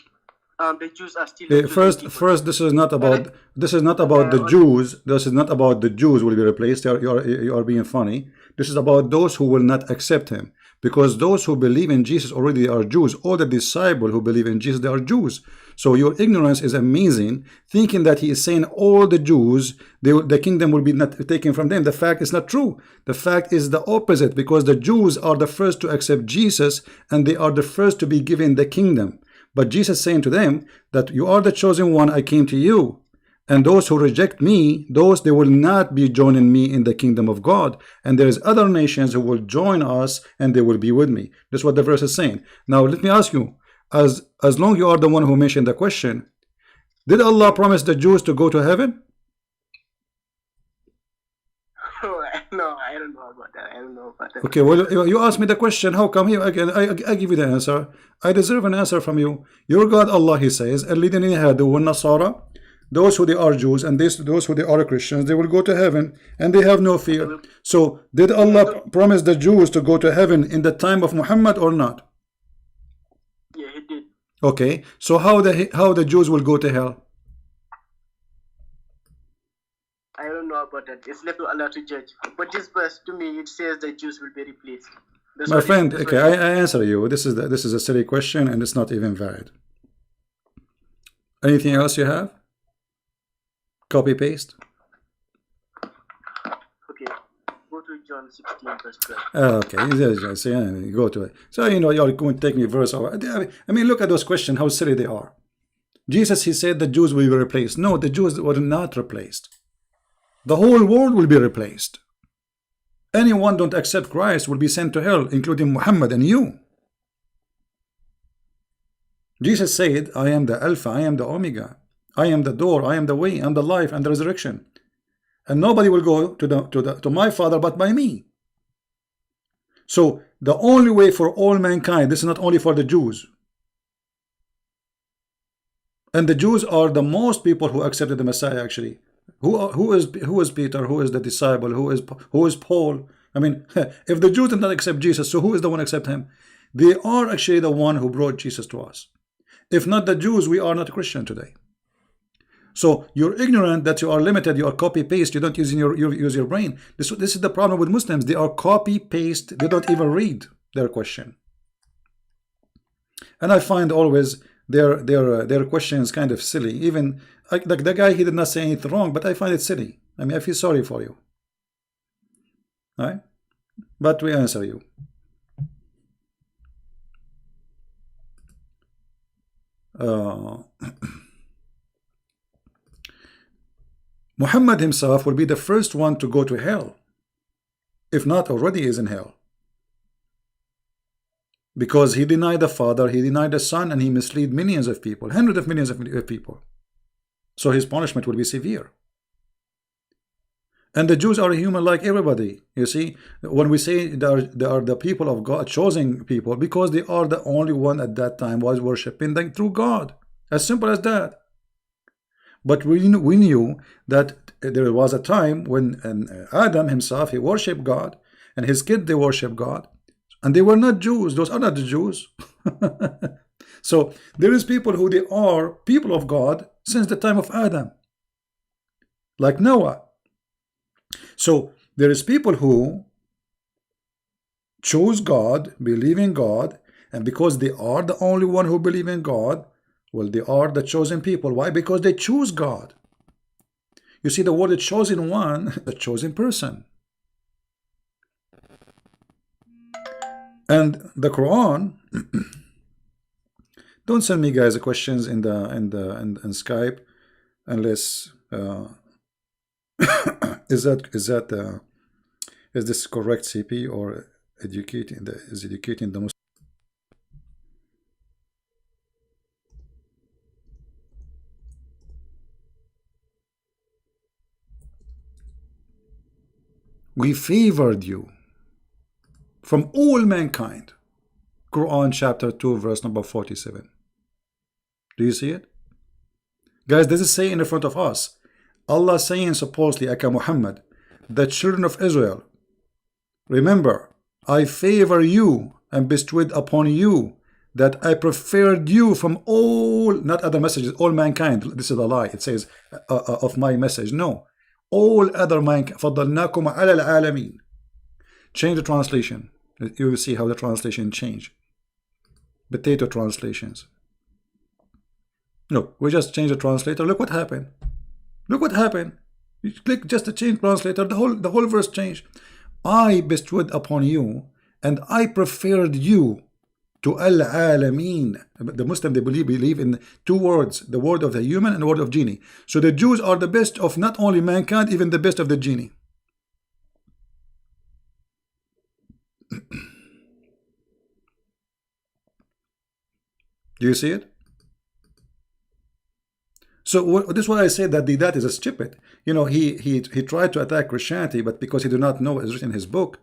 the Jews are still. First, this is not about the Jews. This is not about the Jews will be replaced. You are being funny. This is about those who will not accept him, because those who believe in Jesus already are Jews. All the disciples who believe in Jesus, they are Jews. So your ignorance is amazing, thinking that he is saying all the Jews, the kingdom will be not taken from them. The fact is not true. The fact is the opposite, because the Jews are the first to accept Jesus, and they are the first to be given the kingdom. But Jesus saying to them that you are the chosen one, I came to you. And those who reject me, they will not be joining me in the kingdom of God. And there is other nations who will join us and they will be with me. That's what the verse is saying. Now let me ask you, as long you are the one who mentioned the question, did Allah promise the Jews to go to heaven? No, I don't know about that. Okay, well, you asked me the question. How come here again? I give you the answer. I deserve an answer from you. Your God, Allah, he says, الَّذِينَ هَادُوا وَالنَّصَارَى, those who they are Jews and those who they are Christians, they will go to heaven and they have no fear. So did Allah promise the Jews to go to heaven in the time of Muhammad or not? Yeah, he did. Okay, so how the Jews will go to hell? I don't know about that. It's left to Allah to judge. But this verse, to me, it says the Jews will be replaced. That's My what it. friend, That's okay, what it. I answer you. This is a silly question and it's not even valid. Anything else you have? Copy paste. Okay. Go to John 16 verse 12. Okay, you go to it. So you're going to take me verse over. I mean, look at those questions, how silly they are. Jesus, he said the Jews will be replaced. No, the Jews were not replaced. The whole world will be replaced. Anyone don't accept Christ will be sent to hell, including Muhammad and you. Jesus said, I am the Alpha, I am the Omega, I am the door, I am the way, I am the life and the resurrection. And nobody will go to my Father but by me. So the only way for all mankind, this is not only for the Jews. And the Jews are the most people who accepted the Messiah actually. Who is Peter? Who is the disciple? Who is Paul? I mean, if the Jews did not accept Jesus, so who is the one accept him? They are actually the one who brought Jesus to us. If not the Jews, we are not Christian today. So you're ignorant that you are limited. You are copy paste. You don't use your brain. This is the problem with Muslims. They are copy paste. They don't even read their question. And I find always their questions kind of silly. Even like the guy, he did not say anything wrong, but I find it silly. I mean, I feel sorry for you. All right? But we answer you. Muhammad himself will be the first one to go to hell, if not already is in hell, because he denied the Father, he denied the Son, and he misled millions of people, hundreds of millions of people. So his punishment will be severe. And the Jews are human like everybody. You see, when we say they are the people of God, chosen people, because they are the only one at that time was worshiping them through God. As simple as that. But we knew that there was a time when Adam himself, he worshipped God, and his kids, they worship God. And they were not Jews. Those are not the Jews. So there is people who they are people of God since the time of Adam. Like Noah. So there is people who choose God, believe in God, and because they are the only one who believe in God, well, they are the chosen people. Why? Because they choose God. You see, the word the chosen one, the chosen person. And the Quran, don't send me guys the questions in Skype unless is this correct CP or educating the Muslim? We favored you from all mankind. Quran chapter 2 verse number 47. Do you see it? Guys, this is saying in front of us. Allah saying supposedly, Aka Muhammad, the children of Israel, remember, I favor you and bestowed upon you that I preferred you from all, not other messages, all mankind. This is a lie. It says of my message. No. All other mankind. فَضَّلْنَاكُمْ عَلَى الْعَالَمِينَ. Change the translation. You will see how the translation change. Potato translations. Look, we just changed the translator. Look what happened. Look what happened. You click just to change translator. The whole verse changed. I bestowed upon you and I preferred you to al-alameen. The Muslim, they believe in two words, the word of the human and the word of genie. So the Jews are the best of not only mankind, even the best of the genie. Do you see it? So this is why I say that the dad is a stupid. You know, he tried to attack Christianity, but because he did not know what is written in his book,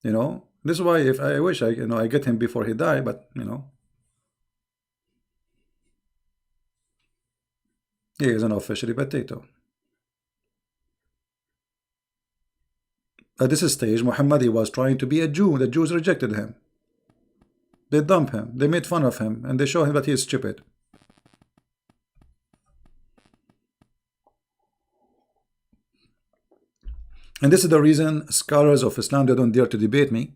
you know, this is why if I wish I get him before he died, but you know, he is an officially potato. At this stage, Muhammad, he was trying to be a Jew. The Jews rejected him. They dump him. They made fun of him, and they show him that he is stupid. And this is the reason scholars of Islam, they don't dare to debate me.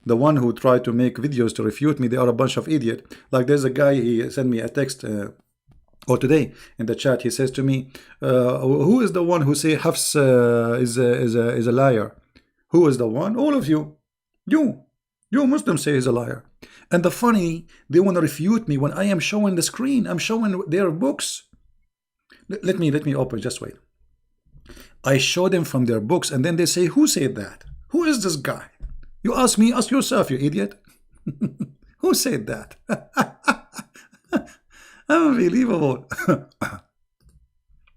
The one who try to make videos to refute me, they are a bunch of idiots. Like there's a guy, he sent me a text or today in the chat. He says to me, who is the one who say Hafs is a liar? Who is the one? All of you. You Muslims say he's a liar. And the funny, they want to refute me when I am showing the screen. I'm showing their books. Let me open, just wait. I show them from their books, and then they say, who said that? Who is this guy? You ask me, ask yourself, you idiot. Who said that? Unbelievable.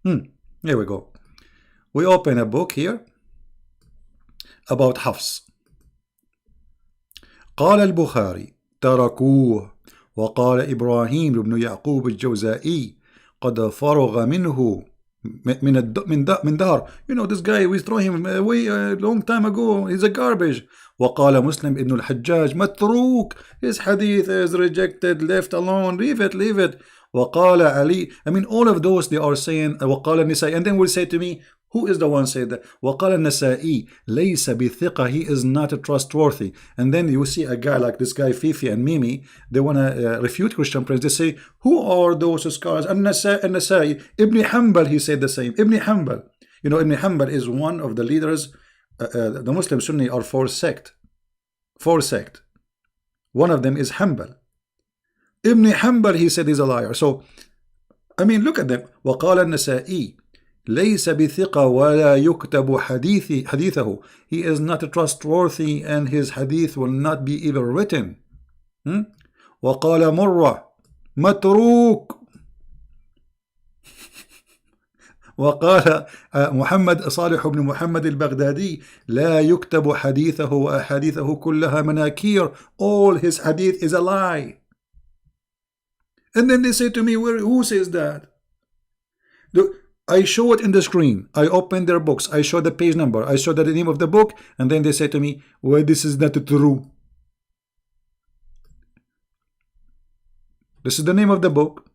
Here we go. We open a book here about Hafs. قال البخاري تركوه وقال إبراهيم بن يعقوب الجوزائي قد فرغ منه من دهر. You know, this guy, we throw him away a long time ago. He's a garbage. وقال مسلم ابن الحجاج متروك. His hadith is rejected, left alone. Leave it. وقال علي. I mean, all of those, they are saying وقال النسائي. And then will say to me, who is the one said that? وقال النسائي ليس بثقة. He is not trustworthy. And then you see a guy like this guy Fifi and Mimi, they want to refute Christian Prince. They say, who are those scholars? النسائي. Ibn Hanbal, he said the same. Ibn Hanbal. You know, Ibn Hanbal is one of the leaders. The Muslim Sunni are four sect. One of them is Hanbal. Ibn Hanbal, he said, is a liar. So, I mean, look at them. وقال النسائي ليس بثقة ولا يكتب حديثه. He is not trustworthy, and his hadith will not be even written. وقال مرة متروك. وقال محمد صالح بن محمد البغدادي لا يكتب حديثه وأحاديثه كلها مناكير. All his hadith is a lie. And then they say to me, who says that? I show it in the screen. I open their books. I show the page number. I show the name of the book. And then they say to me, well, this is not true. This is the name of the book.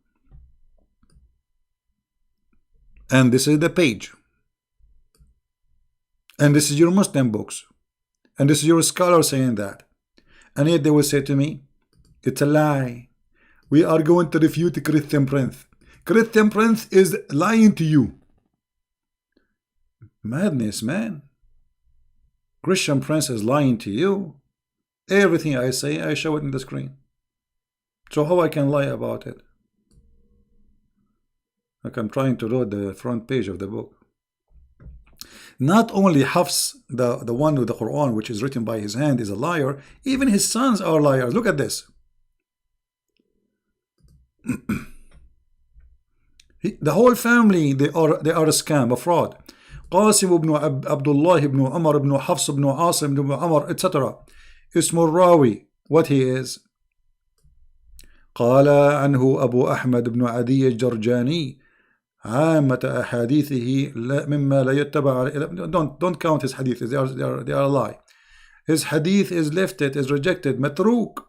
And this is the page. And this is your Muslim books. And this is your scholar saying that. And yet they will say to me, it's a lie. We are going to refute Christian Prince. Christian Prince is lying to you. Madness, man. Christian Prince is lying to you. Everything I say, I show it in the screen. So how I can lie about it? Like I'm trying to load the front page of the book. Not only Hafs, the one with the Quran, which is written by his hand, is a liar, even his sons are liars. Look at this. The whole family, they are a scam, a fraud. Qasim ibn Abdullah ibn Umar ibn Hafs ibn Asim ibn Umar, etc. Ismul Rawi, what he is. قال عنه أبو أحمد بن عدي الجرجاني عامة أحاديثه مما لا يتبع. Don't count his hadith. They are a lie. His hadith is lifted, is rejected, متروك.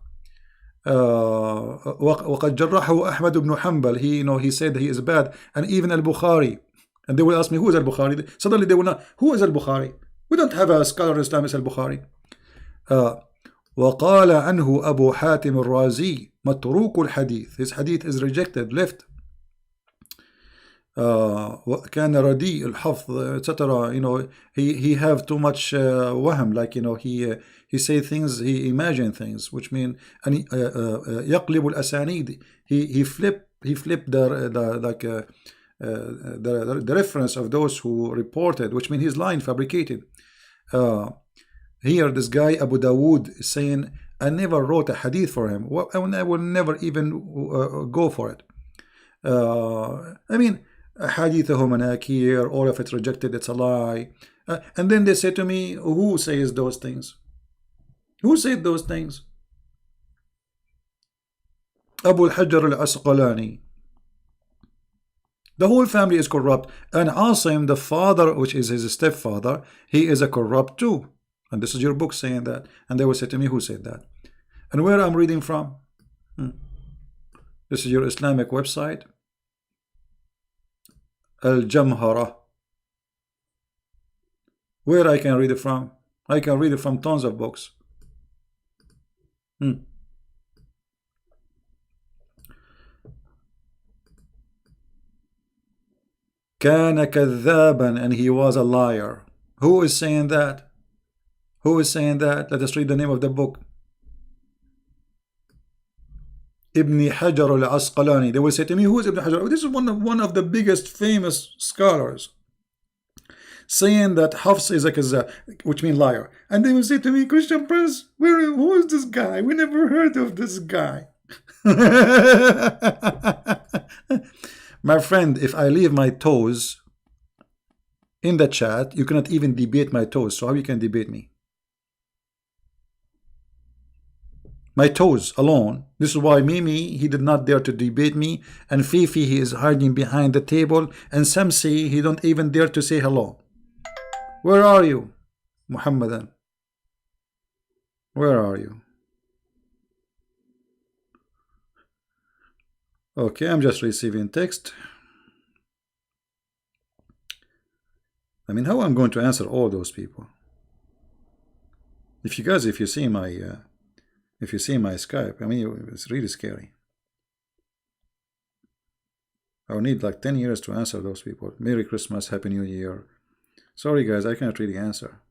وقد جرحه أحمد بن حنبل. He said that he is bad. And even al-Bukhari. And they will ask me, who is al-Bukhari? Suddenly they will not, who is al-Bukhari? We don't have a scholar in Islam as al-Bukhari. وقال عنه أبو حاتم الرازي متروك الحديث. His hadith is rejected, left. كان رديء الحفظ, etc. He have too much وهم, like he say things, he imagine things, which mean and يقلب الأسانيد. He flip the reference of those who reported, which mean he's lying, fabricated. Here this guy Abu Dawood is saying, I never wrote a hadith for him. I will never even go for it. I mean, hadithahu manakir, all of it rejected, it's a lie. And then they say to me, who says those things? Who said those things? Abu al-Hajjar al-Asqalani. The whole family is corrupt. And Asim, the father, which is his stepfather, he is a corrupt too. And this is your book saying that. And they will say to me, who said that? And where I'm reading from? This is your Islamic website, Al Jamhara. Where I can read it from? I can read it from tons of books. كان كذابا, and he was a liar. Who is saying that? Who is saying that? Let us read the name of the book. Ibn Hajar al-Asqalani. They will say to me, who is Ibn Hajar? This is one of the biggest famous scholars, saying that Hafs is a kazzab, which means liar. And they will say to me, Christian Prince, who is this guy? We never heard of this guy. My friend, if I leave my toes in the chat, you cannot even debate my toes. So how you can debate me? My toes alone. This is why Mimi, he did not dare to debate me, and Fifi, he is hiding behind the table, and Samsi, he don't even dare to say hello. Where are you, Muhammadan? Where are you? Okay, I'm just receiving text. I mean, how I'm going to answer all those people? If you guys, if you see my Skype, I mean, it's really scary. I'll need like 10 years to answer those people. Merry Christmas, Happy New Year. Sorry guys, I cannot really answer.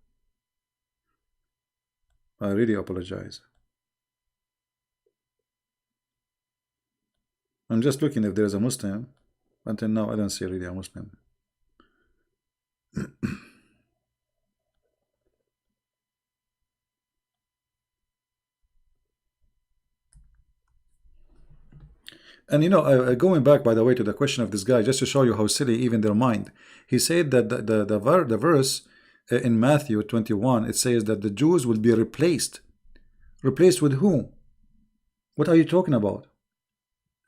I really apologize. I'm just looking if there's a Muslim. Until now, I don't see really a Muslim. And you know, going back, by the way, to the question of this guy, just to show you how silly even their mind. He said that the verse in Matthew 21, it says that the Jews will be replaced. Replaced with who? What are you talking about?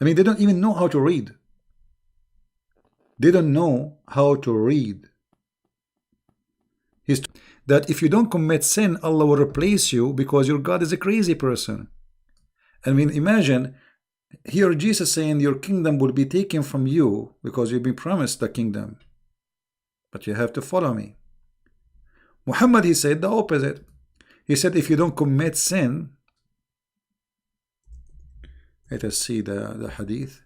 I mean, they don't even know how to read. They don't know how to read. He's that if you don't commit sin, Allah will replace you because your God is a crazy person. I mean, imagine here Jesus saying your kingdom will be taken from you because you've been promised the kingdom, but you have to follow me. Muhammad, he said the opposite. He said if you don't commit sin, let us see the hadith.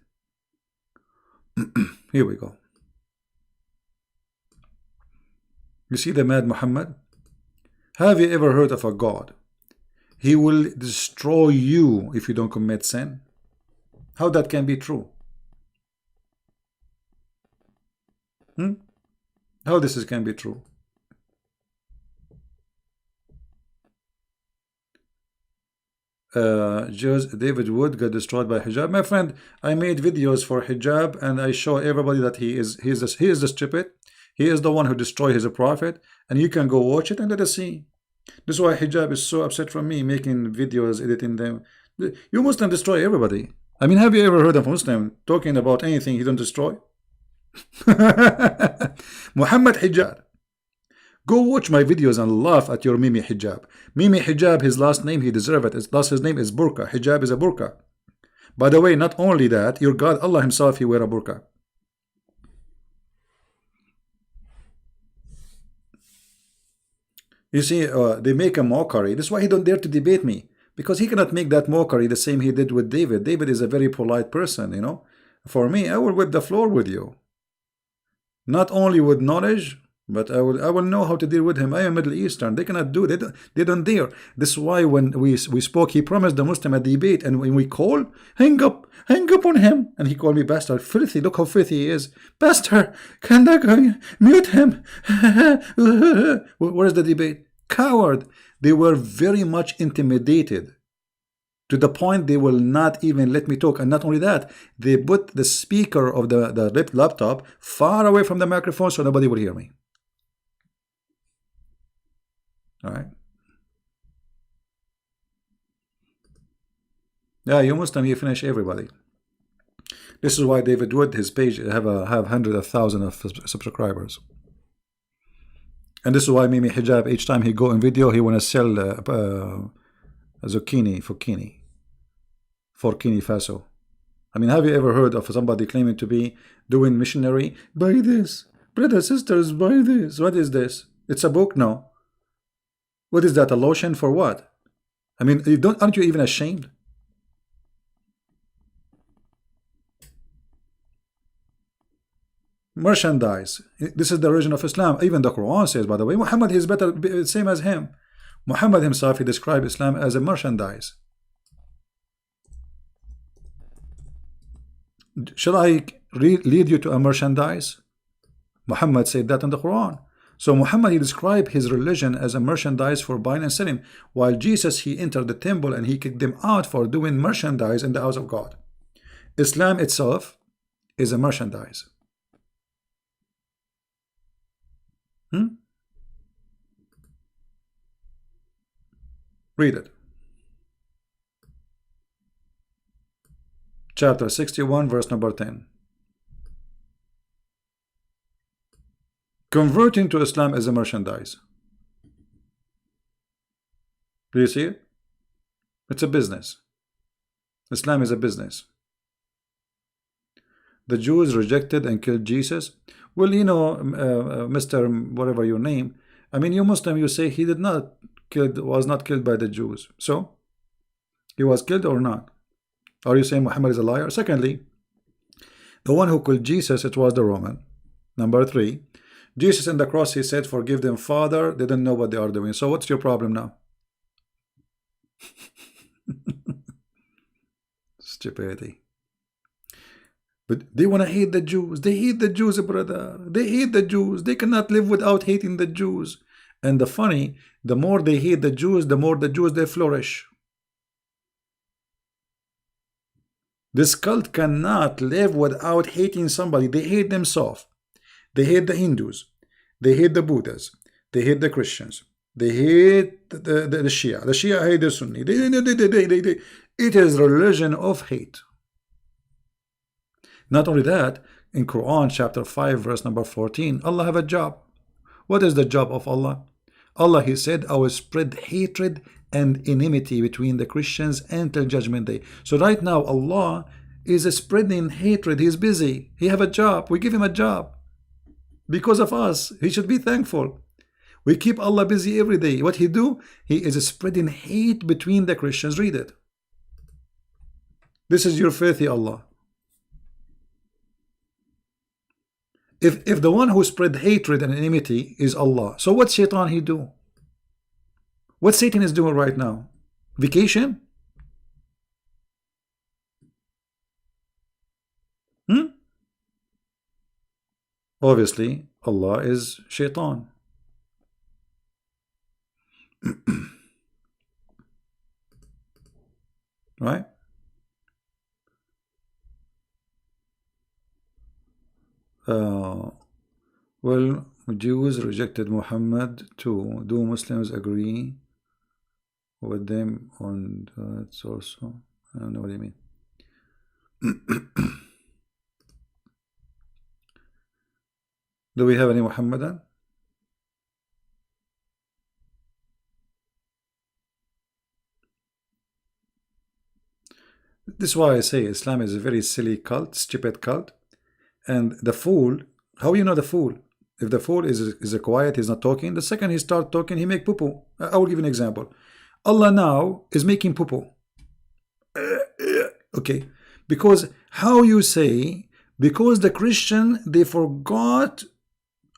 Here we go. You see the mad Muhammad? Have you ever heard of a God? He will destroy you if you don't commit sin. How that can be true? How this can be true? David Wood got destroyed by hijab. My friend, I made videos for hijab and I show everybody that he is the stupid. He is the one who destroyed his prophet, and you can go watch it and let us see. This is why hijab is so upset from me making videos, editing them. You Muslim destroy everybody. I mean, have you ever heard of a Muslim talking about anything he don't destroy? Muhammad hijab. Go watch my videos and laugh at your Mimi hijab. Mimi hijab, his last name, he deserves it. His name is burqa. Hijab is a burqa. By the way, not only that, your God, Allah himself, he wear a burqa. You see, they make a mockery. This is why he don't dare to debate me. Because he cannot make that mockery the same he did with David. David is a very polite person, you know. For me, I will whip the floor with you. Not only with knowledge, but I will know how to deal with him. I am Middle Eastern. They cannot do it. They don't dare. This is why when we spoke, he promised the Muslim a debate, and when we call, hang up on him. And he called me bastard. Filthy. Look how filthy he is. Bastard. Can that guy mute him? Where is the debate? Coward. They were very much intimidated to the point they will not even let me talk. And not only that, they put the speaker of the laptop far away from the microphone so nobody will hear me. All right. Yeah, you Muslim, you finish everybody. This is why David Wood, his page have hundreds of thousands of subscribers. And this is why Mimi Hijab, each time he go in video, he want to sell zucchini, Fukini, Forkini Faso. I mean, have you ever heard of somebody claiming to be doing missionary? Buy this, brothers, sisters, buy this. What is this? It's a book? No. What is that? A lotion for what? I mean, you don't, aren't you even ashamed? Merchandise. This is the origin of Islam. Even the Quran says, by the way, Muhammad is better, same as him. Muhammad himself, he described Islam as a merchandise. Shall I lead you to a merchandise? Muhammad said that in the Quran. So Muhammad, he described his religion as a merchandise for buying and selling, while Jesus, he entered the temple and he kicked them out for doing merchandise in the house of God. Islam itself is a merchandise. Read it. Chapter 61, verse number 10. Converting to Islam is a merchandise. Do you see it? It's a business. Islam is a business. The Jews rejected and killed Jesus. Well, you know, Mr. whatever your name, I mean, you Muslim, you say he did not killed, was not killed by the Jews. So, he was killed or not? Are you saying Muhammad is a liar? Secondly, the one who killed Jesus, it was the Roman. Number 3, Jesus on the cross, he said, forgive them, Father. They didn't know what they are doing. So what's your problem now? Stupidity. But they want to hate the Jews. They hate the Jews, brother. They hate the Jews. They cannot live without hating the Jews. And the funny, the more they hate the Jews, the more the Jews they flourish. This cult cannot live without hating somebody. They hate themselves. They hate the Hindus. They hate the Buddhas. They hate the Christians. They hate the Shia. The Shia hate the Sunni. It is religion of hate. Not only that, in Quran chapter 5 verse number 14, Allah have a job. What is the job of Allah? Allah, he said, I will spread hatred and enmity between the Christians until judgment day. So right now Allah is spreading hatred. He's busy. He have a job. We give him a job because of us. He should be thankful. We keep Allah busy every day. What he do? He is spreading hate between the Christians. Read it. This is your faithy Allah. If the one who spread hatred and enmity is Allah, so what shaitan he do? What Satan is doing right now? Vacation? Obviously, Allah is shaitan. Right? Well, Jews rejected Muhammad too. Do Muslims agree with them on that also? I don't know what you mean. Do we have any Muhammadan? This is why I say Islam is a very silly cult, stupid cult. And the fool, how you know the fool? If the fool is quiet, he's not talking. The second he start talking, he make poo-poo. I will give an example. Allah now is making poo-poo. Okay, because how you say, because the Christian, they forgot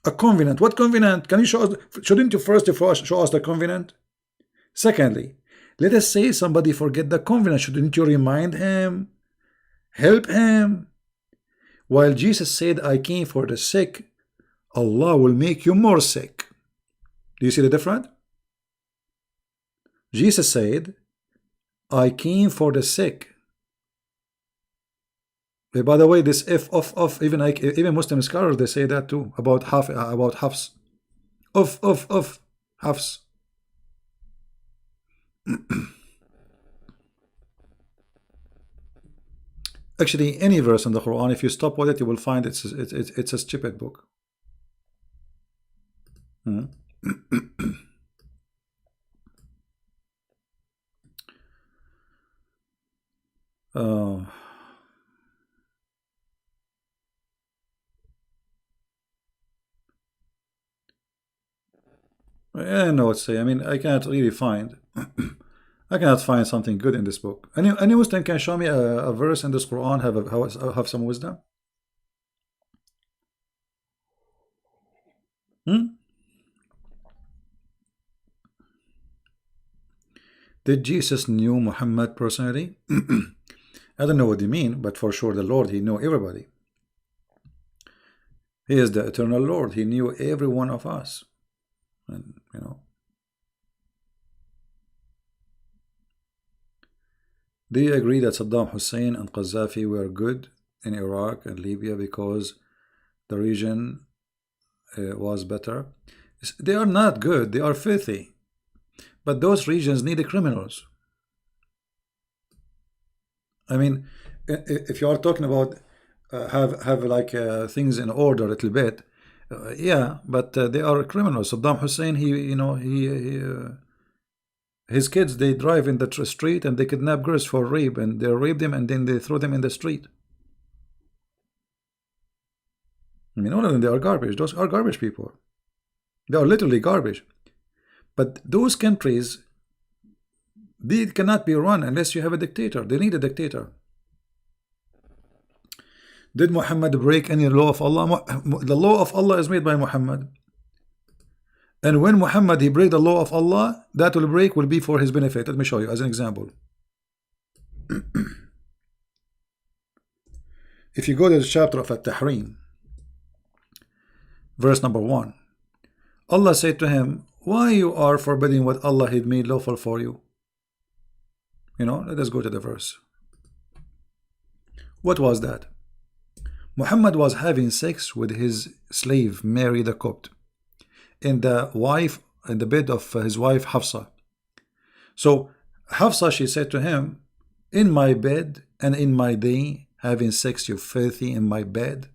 a covenant. What covenant? Can you show us? Shouldn't you first show us the covenant? Secondly, let us say somebody forget the covenant. Shouldn't you remind him? Help him? While Jesus said, I came for the sick, Allah will make you more sick. Do you see the difference? Jesus said, I came for the sick. By the way, this if of even Muslim scholars, they say that too about Hafs. Of Hafs. Actually, any verse in the Quran, if you stop with it, you will find it's a stupid book. Uh, I don't know what to say. I mean, I cannot really find. I cannot find something good in this book. Any Muslim can show me a verse in this Quran have some wisdom. Hmm? Did Jesus knew Muhammad personally? I don't know what you mean, but for sure the Lord, he knew everybody. He is the eternal Lord. He knew every one of us. And do you agree that Saddam Hussein and Qaddafi were good in Iraq and Libya because the region was better? They are not good. They are filthy. But those regions need the criminals. I mean, if you are talking about have like things in order a little bit, yeah, but they are criminals. Saddam Hussein, his kids, they drive in the street and they kidnap girls for rape, and they rape them and then they throw them in the street. I mean, all of them, they are garbage. Those are garbage people. They are literally garbage. But those countries, they cannot be run unless you have a dictator. They need a dictator. Did Muhammad break any law of Allah? The law of Allah is made by Muhammad. And when Muhammad he break the law of Allah, that will be for his benefit. Let me show you as an example. If you go to the chapter of At-Tahrim, verse number 1, Allah said to him, why you are forbidding what Allah had made lawful for you? Let us go to the verse. What was that? Muhammad was having sex with his slave Mary the Copt in the bed of his wife Hafsa. So Hafsa, she said to him, in my bed and in my day having sex, you filthy, in my bed.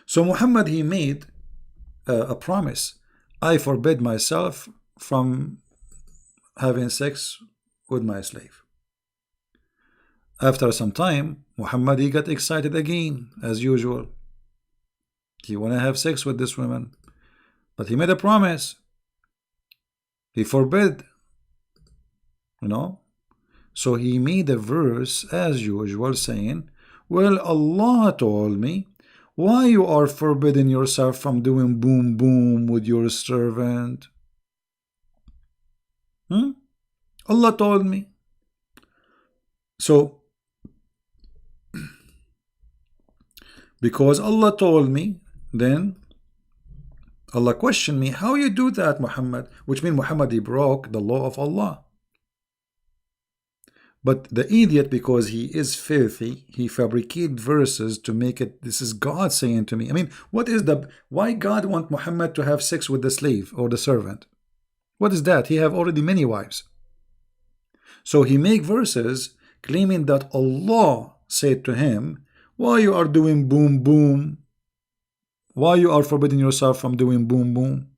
So Muhammad, he made a promise. I forbid myself from having sex with my slave. After some time, Muhammad, he got excited again, as usual. He want to have sex with this woman, but he made a promise. He forbid, So he made a verse, as usual, saying, well, Allah told me, why you are forbidding yourself from doing boom boom with your servant? Allah told me. So, because Allah told me, then Allah questioned me, how you do that, Muhammad? Which means Muhammad, he broke the law of Allah. But the idiot, because he is filthy, he fabricated verses to make it, this is God saying to me. I mean, why God want Muhammad to have sex with the slave or the servant? What is that? He have already many wives. So he make verses claiming that Allah said to him, why you are doing boom boom? Why you are forbidding yourself from doing boom boom?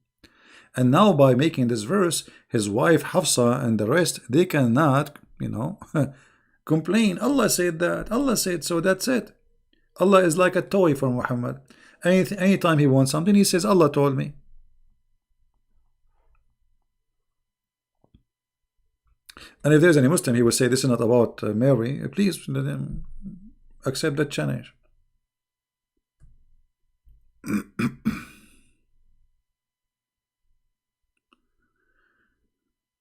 And now by making this verse, his wife Hafsa and the rest, they cannot, complain. Allah said that. Allah said so. That's it. Allah is like a toy for Muhammad. Anytime he wants something, he says, Allah told me. And if there's any Muslim, he will say, this is not about Mary. Please let him accept that challenge.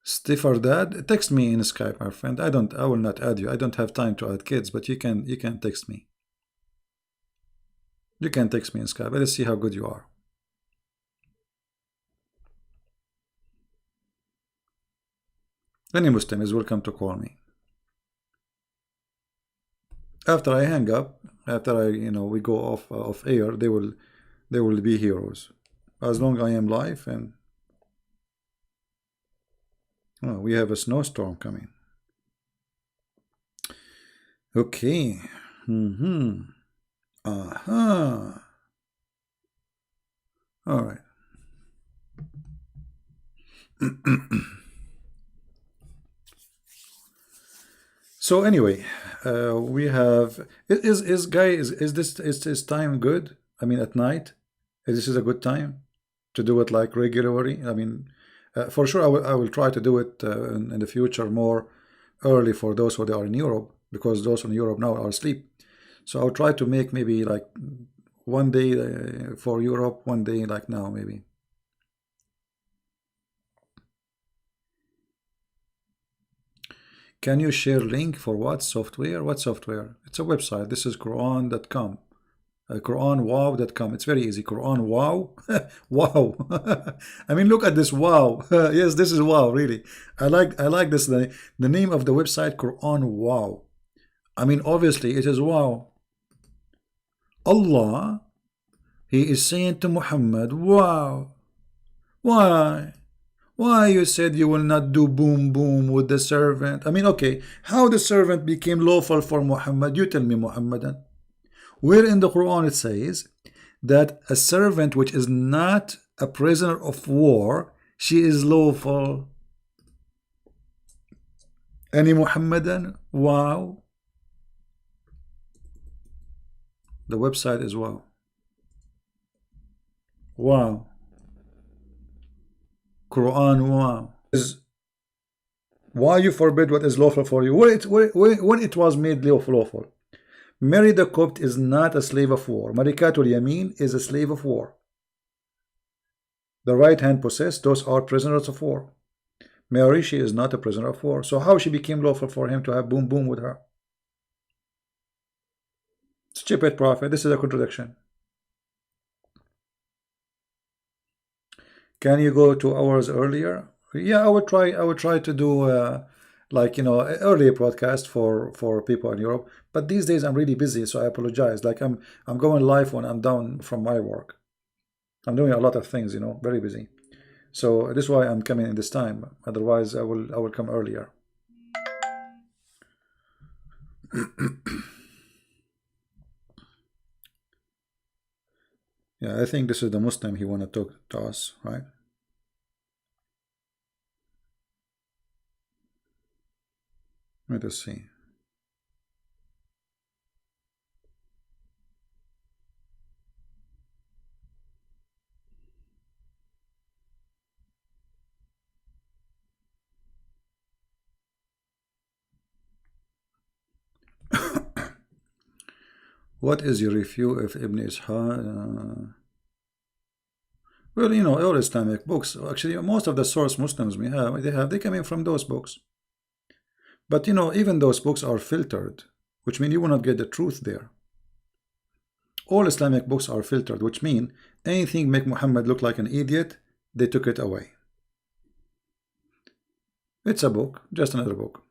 Stiffer Dad, text me in Skype, my friend. I will not add you. I don't have time to add kids, but you can text me. You can text me in Skype. Let's see how good you are. Any Muslim is welcome to call me. After I hang up, after we go off air, they will be heroes. As long as I am live, and we have a snowstorm coming. Okay. Aha. All right. So anyway, we have is guy is this time good? I mean, at night, is this is a good time to do it like regularly? I mean, for sure, I will try to do it in the future more early for those who are in Europe, because those in Europe now are asleep. So I'll try to make maybe like one day for Europe, one day like now maybe. Can you share link for what software? What software? It's a website. This is Quran.com. QuranWow.com. It's very easy. Quran Wow. Wow. I mean, look at this. Wow. Yes, this is wow. Really, I like this. The name of the website, Quran Wow. I mean, obviously, it is wow. Allah, He is saying to Muhammad, wow. Why? Why you said you will not do boom boom with the servant? I mean, okay, how the servant became lawful for Muhammad? You tell me, Muhammadan. Where in the Quran it says that a servant which is not a prisoner of war, she is lawful? Any Muhammadan? Wow. The website is wow. Wow. Quran wow. Is why you forbid what is lawful for you? When it was made lawful. Mary the Copt is not a slave of war. Marikatul Yamin is a slave of war. The right hand possessed, those are prisoners of war. Mary, she is not a prisoner of war. So how she became lawful for him to have boom boom with her? Stupid prophet. This is a contradiction. Can you go 2 hours earlier? Yeah, I would try to do like, you know, earlier broadcast for people in Europe. But these days I'm really busy, so I apologize. Like I'm going live when I'm done from my work. I'm doing a lot of things, you know, very busy. So this is why I'm coming in this time. Otherwise, I will come earlier. Yeah, I think this is the Muslim he want to talk to us, right? Let us see. What is your review of Ibn Ishaq? Well, you know, all Islamic books. Actually, most of the source Muslims we have, they come in from those books. But you know, even those books are filtered, which means you will not get the truth there. All Islamic books are filtered, which means anything make Muhammad look like an idiot, they took it away. It's a book, just another book.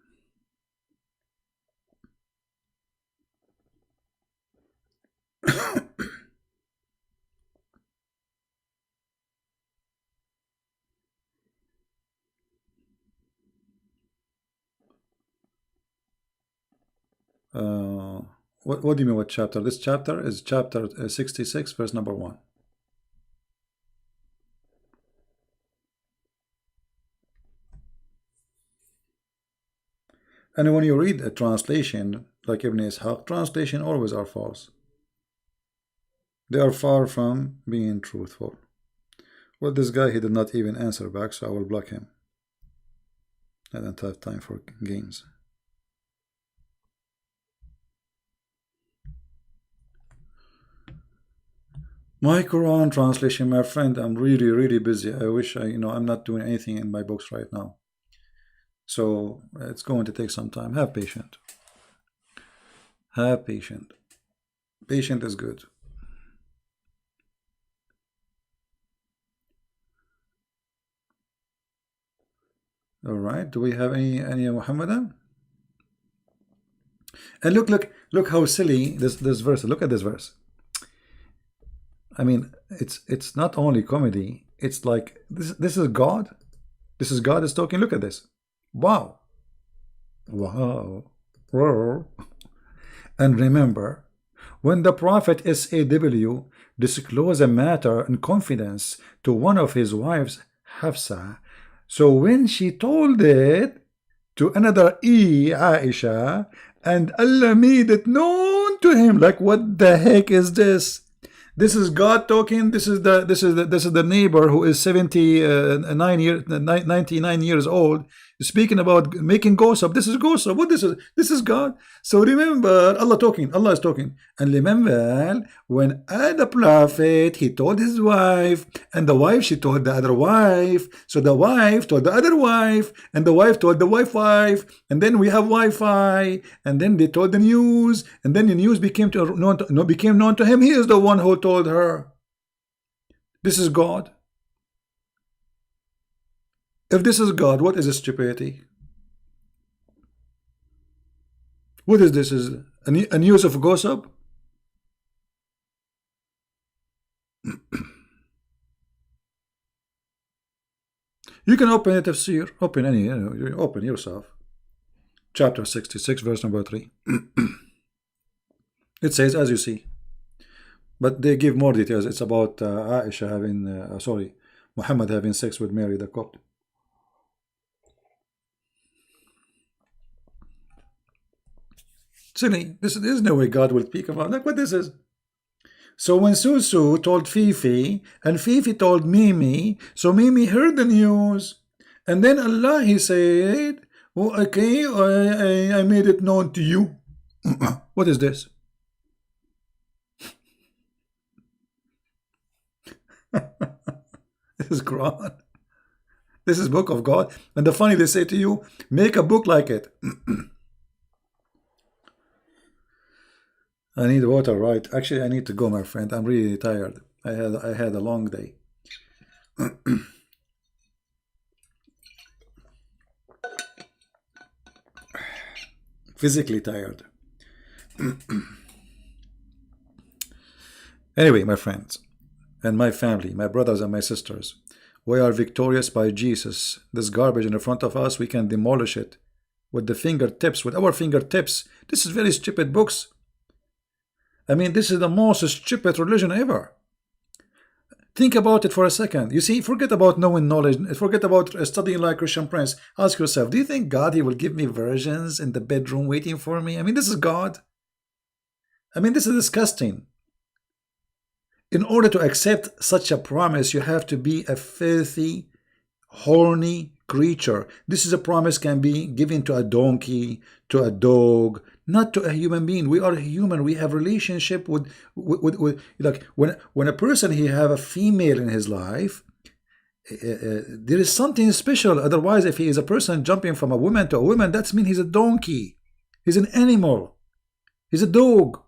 What do you mean what chapter? This chapter is chapter 66, verse number 1. And when you read a translation like Ibn Ishaq, translation always are false. They are far from being truthful. Well, this guy, he did not even answer back, so I will block him. I don't have time for games. My Quran translation, my friend, I'm really busy. I wish I'm not doing anything in my books right now. So it's going to take some time. Have patience. Have patience. Patient is good. All right. Do we have any Muhammadan? And look how silly this verse. Look at this verse. I mean, it's not only comedy. It's like this is God. This is God is talking. Look at this. Wow. Wow. And remember, when the Prophet SAW disclosed a matter in confidence to one of his wives, Hafsa, so when she told it to another Aisha, and Allah made it known to him. Like, what the heck is this? This is God talking. This is the neighbor who is 99 years old, speaking about making gossip. This is gossip. What this is? This is God. So remember, Allah talking. Allah is talking. And remember when the prophet, he told his wife, and the wife, she told the other wife. So the wife told the other wife, and the wife told the wife, and then we have Wi-Fi, and then they told the news, and then the news became known to him. He is the one who told her. This is God. If this is God, what is a stupidity? What is this? Is a news of gossip? You can open it, tafsir. Open any, you open yourself. Chapter 66, verse number 3. It says, as you see. But they give more details. It's about Aisha having, Muhammad having sex with Mary the Copt. Silly. There's no way God will speak about. Look what this is. So when Susu told Fifi, and Fifi told Mimi, so Mimi heard the news, and then Allah, he said, oh, okay, I made it known to you. What is this? This is Quran. This is book of God. And the funny, they say to you, make a book like it. I need water, right? Actually, I need to go, my friend. I'm really tired. I had a long day. Physically tired. Anyway, my friends, and my family, my brothers and my sisters, we are victorious by Jesus. This garbage in front of us, we can demolish it with the fingertips, with our fingertips. This is very stupid books. I mean, this is the most stupid religion ever. Think about it for a second. You see, forget about knowing knowledge. Forget about studying like Christian Prince. Ask yourself, do you think God, he will give me virgins in the bedroom waiting for me? I mean, this is God. I mean, this is disgusting. In order to accept such a promise, you have to be a filthy, horny creature. This is a promise can be given to a donkey, to a dog, not to a human being. We are human. We have relationship with like when a person he have a female in his life, there is something special. Otherwise, if he is a person jumping from a woman to a woman, that means he's a donkey. He's an animal. He's a dog.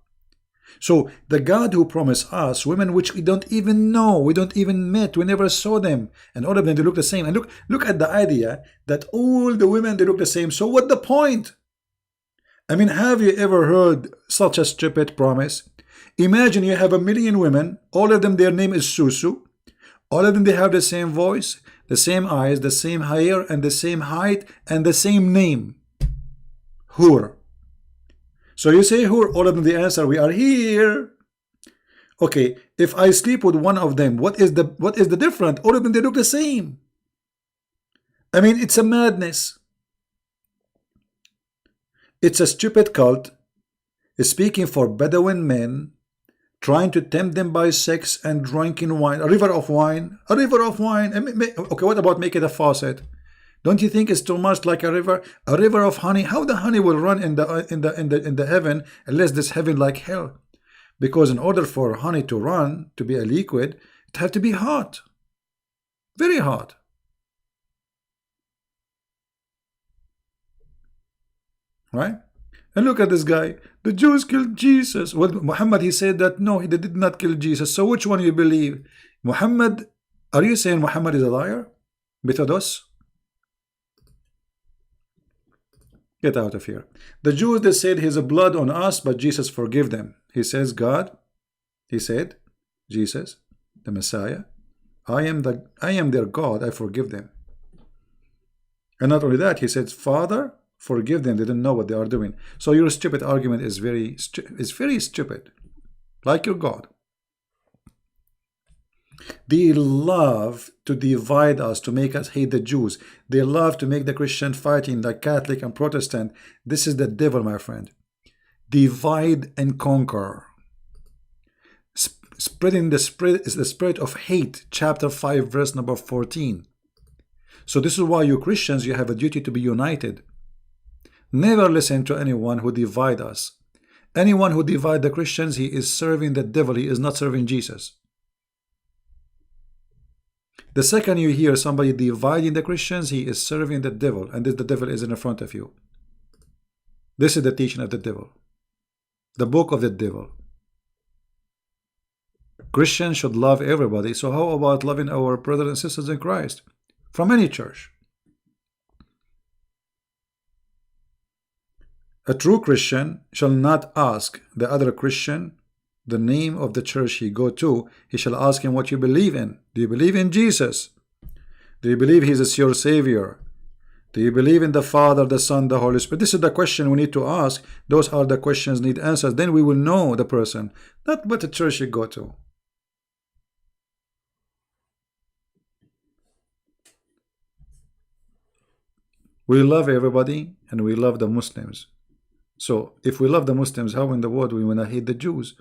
So the God who promised us women which we don't even know, we don't even met, we never saw them, and all of them they look the same. And look at the idea that all the women they look the same. So what the point? I mean, have you ever heard such a stupid promise? Imagine you have 1 million women, all of them their name is Susu, all of them they have the same voice, the same eyes, the same hair, and the same height, and the same name, Hur. So you say Hur, all of them the answer, we are here. Okay, if I sleep with one of them, what is the difference? All of them they look the same. I mean, it's a madness. It's a stupid cult speaking for Bedouin men, trying to tempt them by sex and drinking wine. A river of wine. A river of wine. Okay, what about make it a faucet? Don't you think it's too much like a river? A river of honey. How the honey will run in the heaven unless this heaven like hell? Because in order for honey to run, to be a liquid, it has to be hot. Very hot. Right? And look at this guy. The Jews killed Jesus. Well, Muhammad, he said that no, they did not kill Jesus. So which one you believe? Muhammad, are you saying Muhammad is a liar? Methodos? Get out of here. The Jews, they said his blood on us, but Jesus forgive them. He says, God, he said, Jesus, the Messiah, I am their God, I forgive them. And not only that, he says, Father, forgive them, they don't know what they are doing. So your stupid argument is very stupid, like your God. They love to divide us, to make us hate the Jews. They love to make the Christian fighting like Catholic and Protestant. This is the devil, my friend. Divide and conquer. Spreading the spirit of hate, chapter 5, verse number 14. So this is why you Christians, you have a duty to be united. Never listen to anyone who divide us. Anyone who divide the Christians, he is serving the devil. He is not serving Jesus. The second you hear somebody dividing the Christians, he is serving the devil, and the devil is in front of you. This is the teaching of the devil, the book of the devil. Christians should love everybody. So how about loving our brothers and sisters in Christ from any church? A true Christian shall not ask the other Christian the name of the church he go to. He shall ask him what you believe in. Do you believe in Jesus? Do you believe he is your Savior? Do you believe in the Father, the Son, the Holy Spirit? This is the question we need to ask. Those are the questions need answers. Then we will know the person, not what the church you go to. We love everybody and we love the Muslims. So if we love the Muslims, how in the world we want to hate the Jews?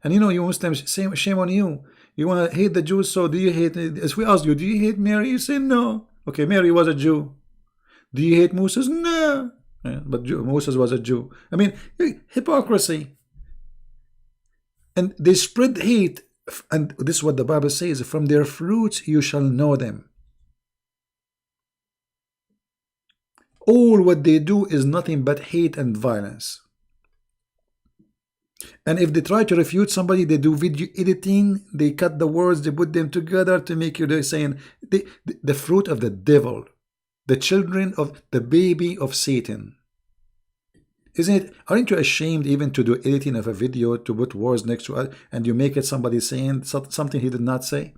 And you know, you Muslims, shame on you. You want to hate the Jews, so do you hate, as we ask you, do you hate Mary? You say no. Okay, Mary was a Jew. Do you hate Moses? No. Yeah, but Moses was a Jew. I mean, hypocrisy. And they spread hate, and this is what the Bible says, from their fruits you shall know them. All what they do is nothing but hate and violence. And if they try to refute somebody, they do video editing, they cut the words, they put them together to make you, they're saying, the fruit of the devil, the children of the baby of Satan. Isn't it? Aren't you ashamed even to do editing of a video to put words next to it and you make it somebody saying something he did not say?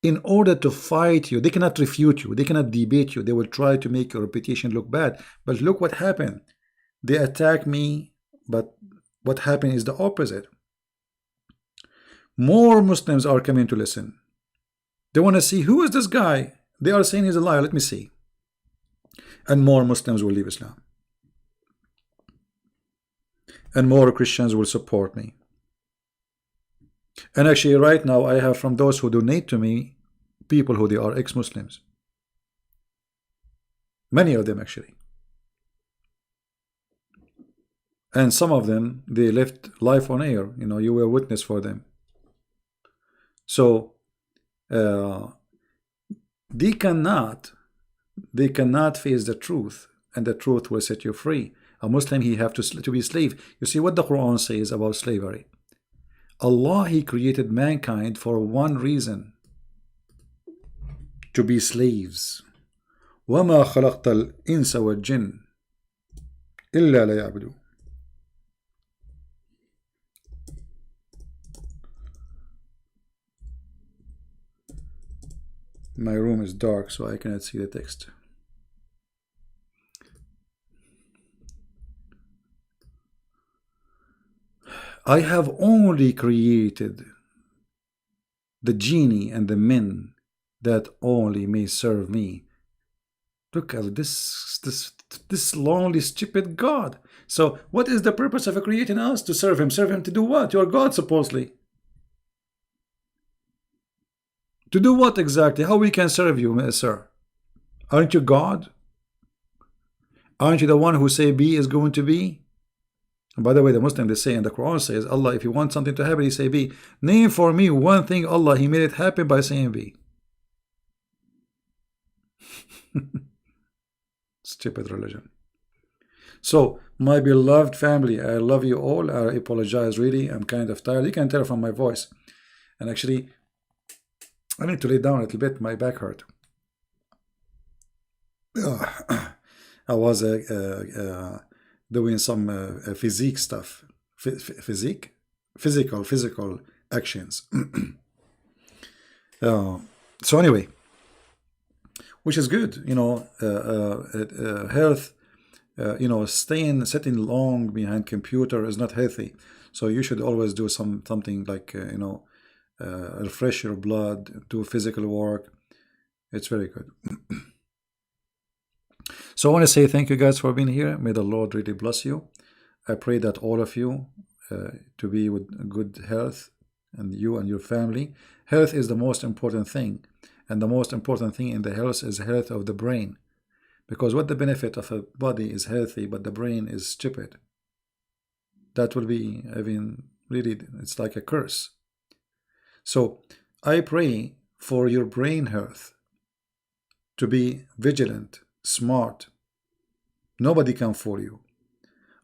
In order to fight you, they cannot refute you, they cannot debate you, they will try to make your reputation look bad. But look what happened. They attack me, but what happened is the opposite. More Muslims are coming to listen. They want to see, who is this guy? They are saying he's a liar, let me see. And more Muslims will leave Islam. And more Christians will support me. And actually right now I have from those who donate to me people who they are ex-Muslims. Many of them actually. And some of them, they left life on air. You know, you were witness for them. So they cannot face the truth, and the truth will set you free. A Muslim, he have to be slave. You see what the Quran says about slavery. Allah, he created mankind for one reason, to be slaves. وَمَا خَلَقْتَ الْإِنسَ وَالْجِنَّ إِلَّا لَيَعْبُدُونَ. My room is dark, so I cannot see the text. I have only created the genie and the men that only may serve me. Look at this lonely, stupid God. So what is the purpose of creating us? To serve him. Serve him to do what? You are God, supposedly. To do what exactly? How we can serve you, sir? Aren't you God? Aren't you the one who say be is going to be? And by the way, the Muslim, they say, and the Quran says, Allah, if you want something to happen, he say be. Name for me one thing, Allah, he made it happen by saying be. Stupid religion. So, my beloved family, I love you all. I apologize, really. I'm kind of tired. You can tell from my voice. And actually, I need to lay down a little bit. My back hurt. I was doing some physique stuff. Physical actions. So anyway, which is good, you know, health, you know, sitting long behind computer is not healthy. So you should always do something like, you know, refresh your blood, do physical work. It's very good. So I want to say thank you guys for being here. May the Lord really bless you. I pray that all of you to be with good health, and you and your family. Health is the most important thing, and the most important thing in the health is health of the brain. Because what the benefit of a body is healthy, but the brain is stupid? That will be, I mean, really, it's like a curse. So I pray for your brain health, to be vigilant, smart. Nobody can fool you.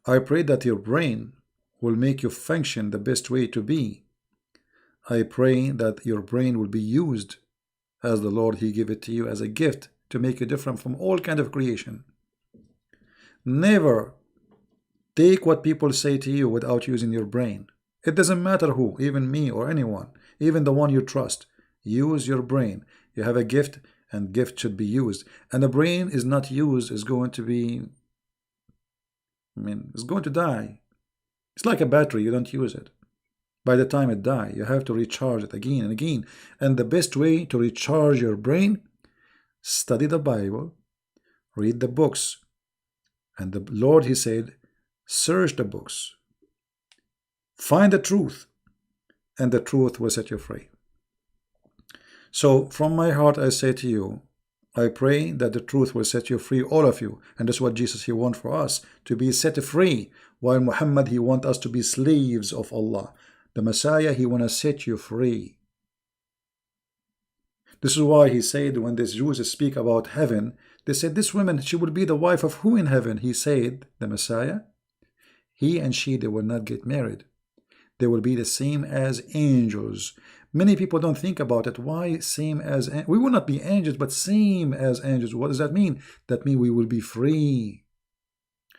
I pray that your brain will make you function the best way to be. I pray that your brain will be used as the Lord He gave it to you as a gift to make you different from all kind of creation. Never take what people say to you without using your brain. It doesn't matter who, even me or anyone, even the one you trust. Use your brain. You have a gift, and gift should be used. And the brain is not used, is going to be, it's going to die. It's like a battery, you don't use it. By the time it dies, you have to recharge it again and again. And the best way to recharge your brain, study the Bible, read the books. And the Lord, He said, search the books. Find the truth, and the truth will set you free. So from my heart, I say to you, I pray that the truth will set you free, all of you. And that's what Jesus, He wants for us, to be set free. While Muhammad, he wants us to be slaves of Allah. The Messiah, He wants to set you free. This is why He said, when these Jews speak about heaven, they said, this woman, she will be the wife of who in heaven? He said, the Messiah, he and she, they will not get married. They will be the same as angels. Many people don't think about it. Why same as? We will not be angels, but same as angels. What does that mean? That means we will be free.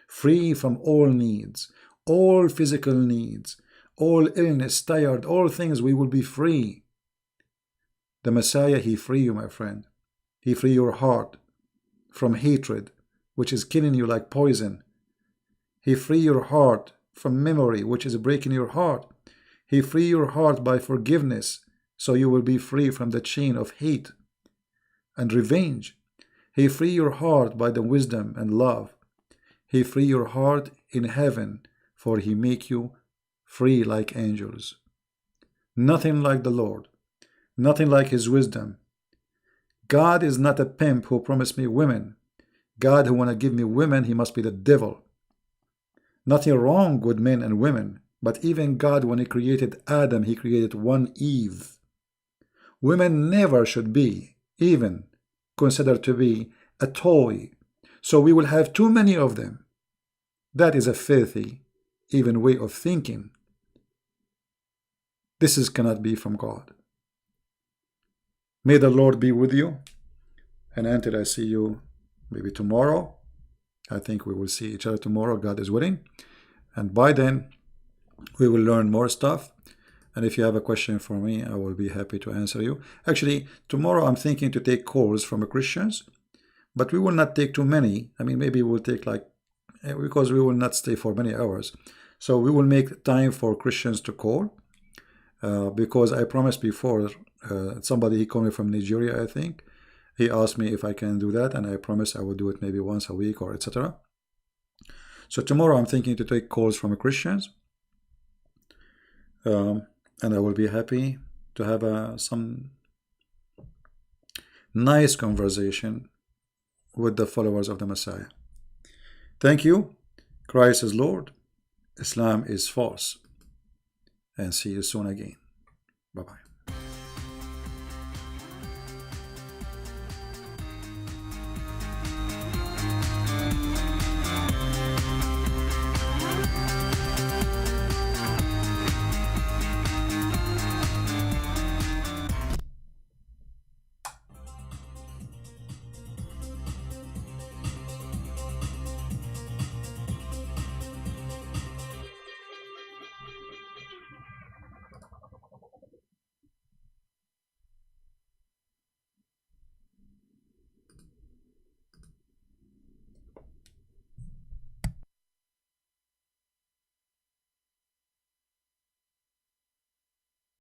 Free from all needs, all physical needs, all illness, tired, all things, we will be free. The Messiah, He free you, my friend. He free your heart from hatred, which is killing you like poison. He free your heart from memory, which is breaking your heart. He free your heart by forgiveness, so you will be free from the chain of hate and revenge. He free your heart by the wisdom and love. He free your heart in heaven, for He make you free like angels. Nothing like the Lord, nothing like His wisdom. God is not a pimp who promised me women. God who want to give me women, he must be the devil. Nothing wrong with men and women, but even God, when He created Adam, He created one Eve. Women never should be even considered to be a toy. So we will have too many of them. That is a filthy, even way of thinking. This cannot be from God. May the Lord be with you. And until I see you maybe tomorrow, I think we will see each other tomorrow, God is willing. And by then, we will learn more stuff. And if you have a question for me, I will be happy to answer you. Actually, tomorrow I'm thinking to take calls from Christians, but we will not take too many. I mean, maybe we'll take like, because we will not stay for many hours. So we will make time for Christians to call, because I promised before, somebody, he called me from Nigeria, I think. He asked me if I can do that, and I promised I would do it maybe once a week or etc. So tomorrow I'm thinking to take calls from Christians, and I will be happy to have some nice conversation with the followers of the Messiah. Thank you. Christ is Lord. Islam is false. And see you soon again. Bye-bye.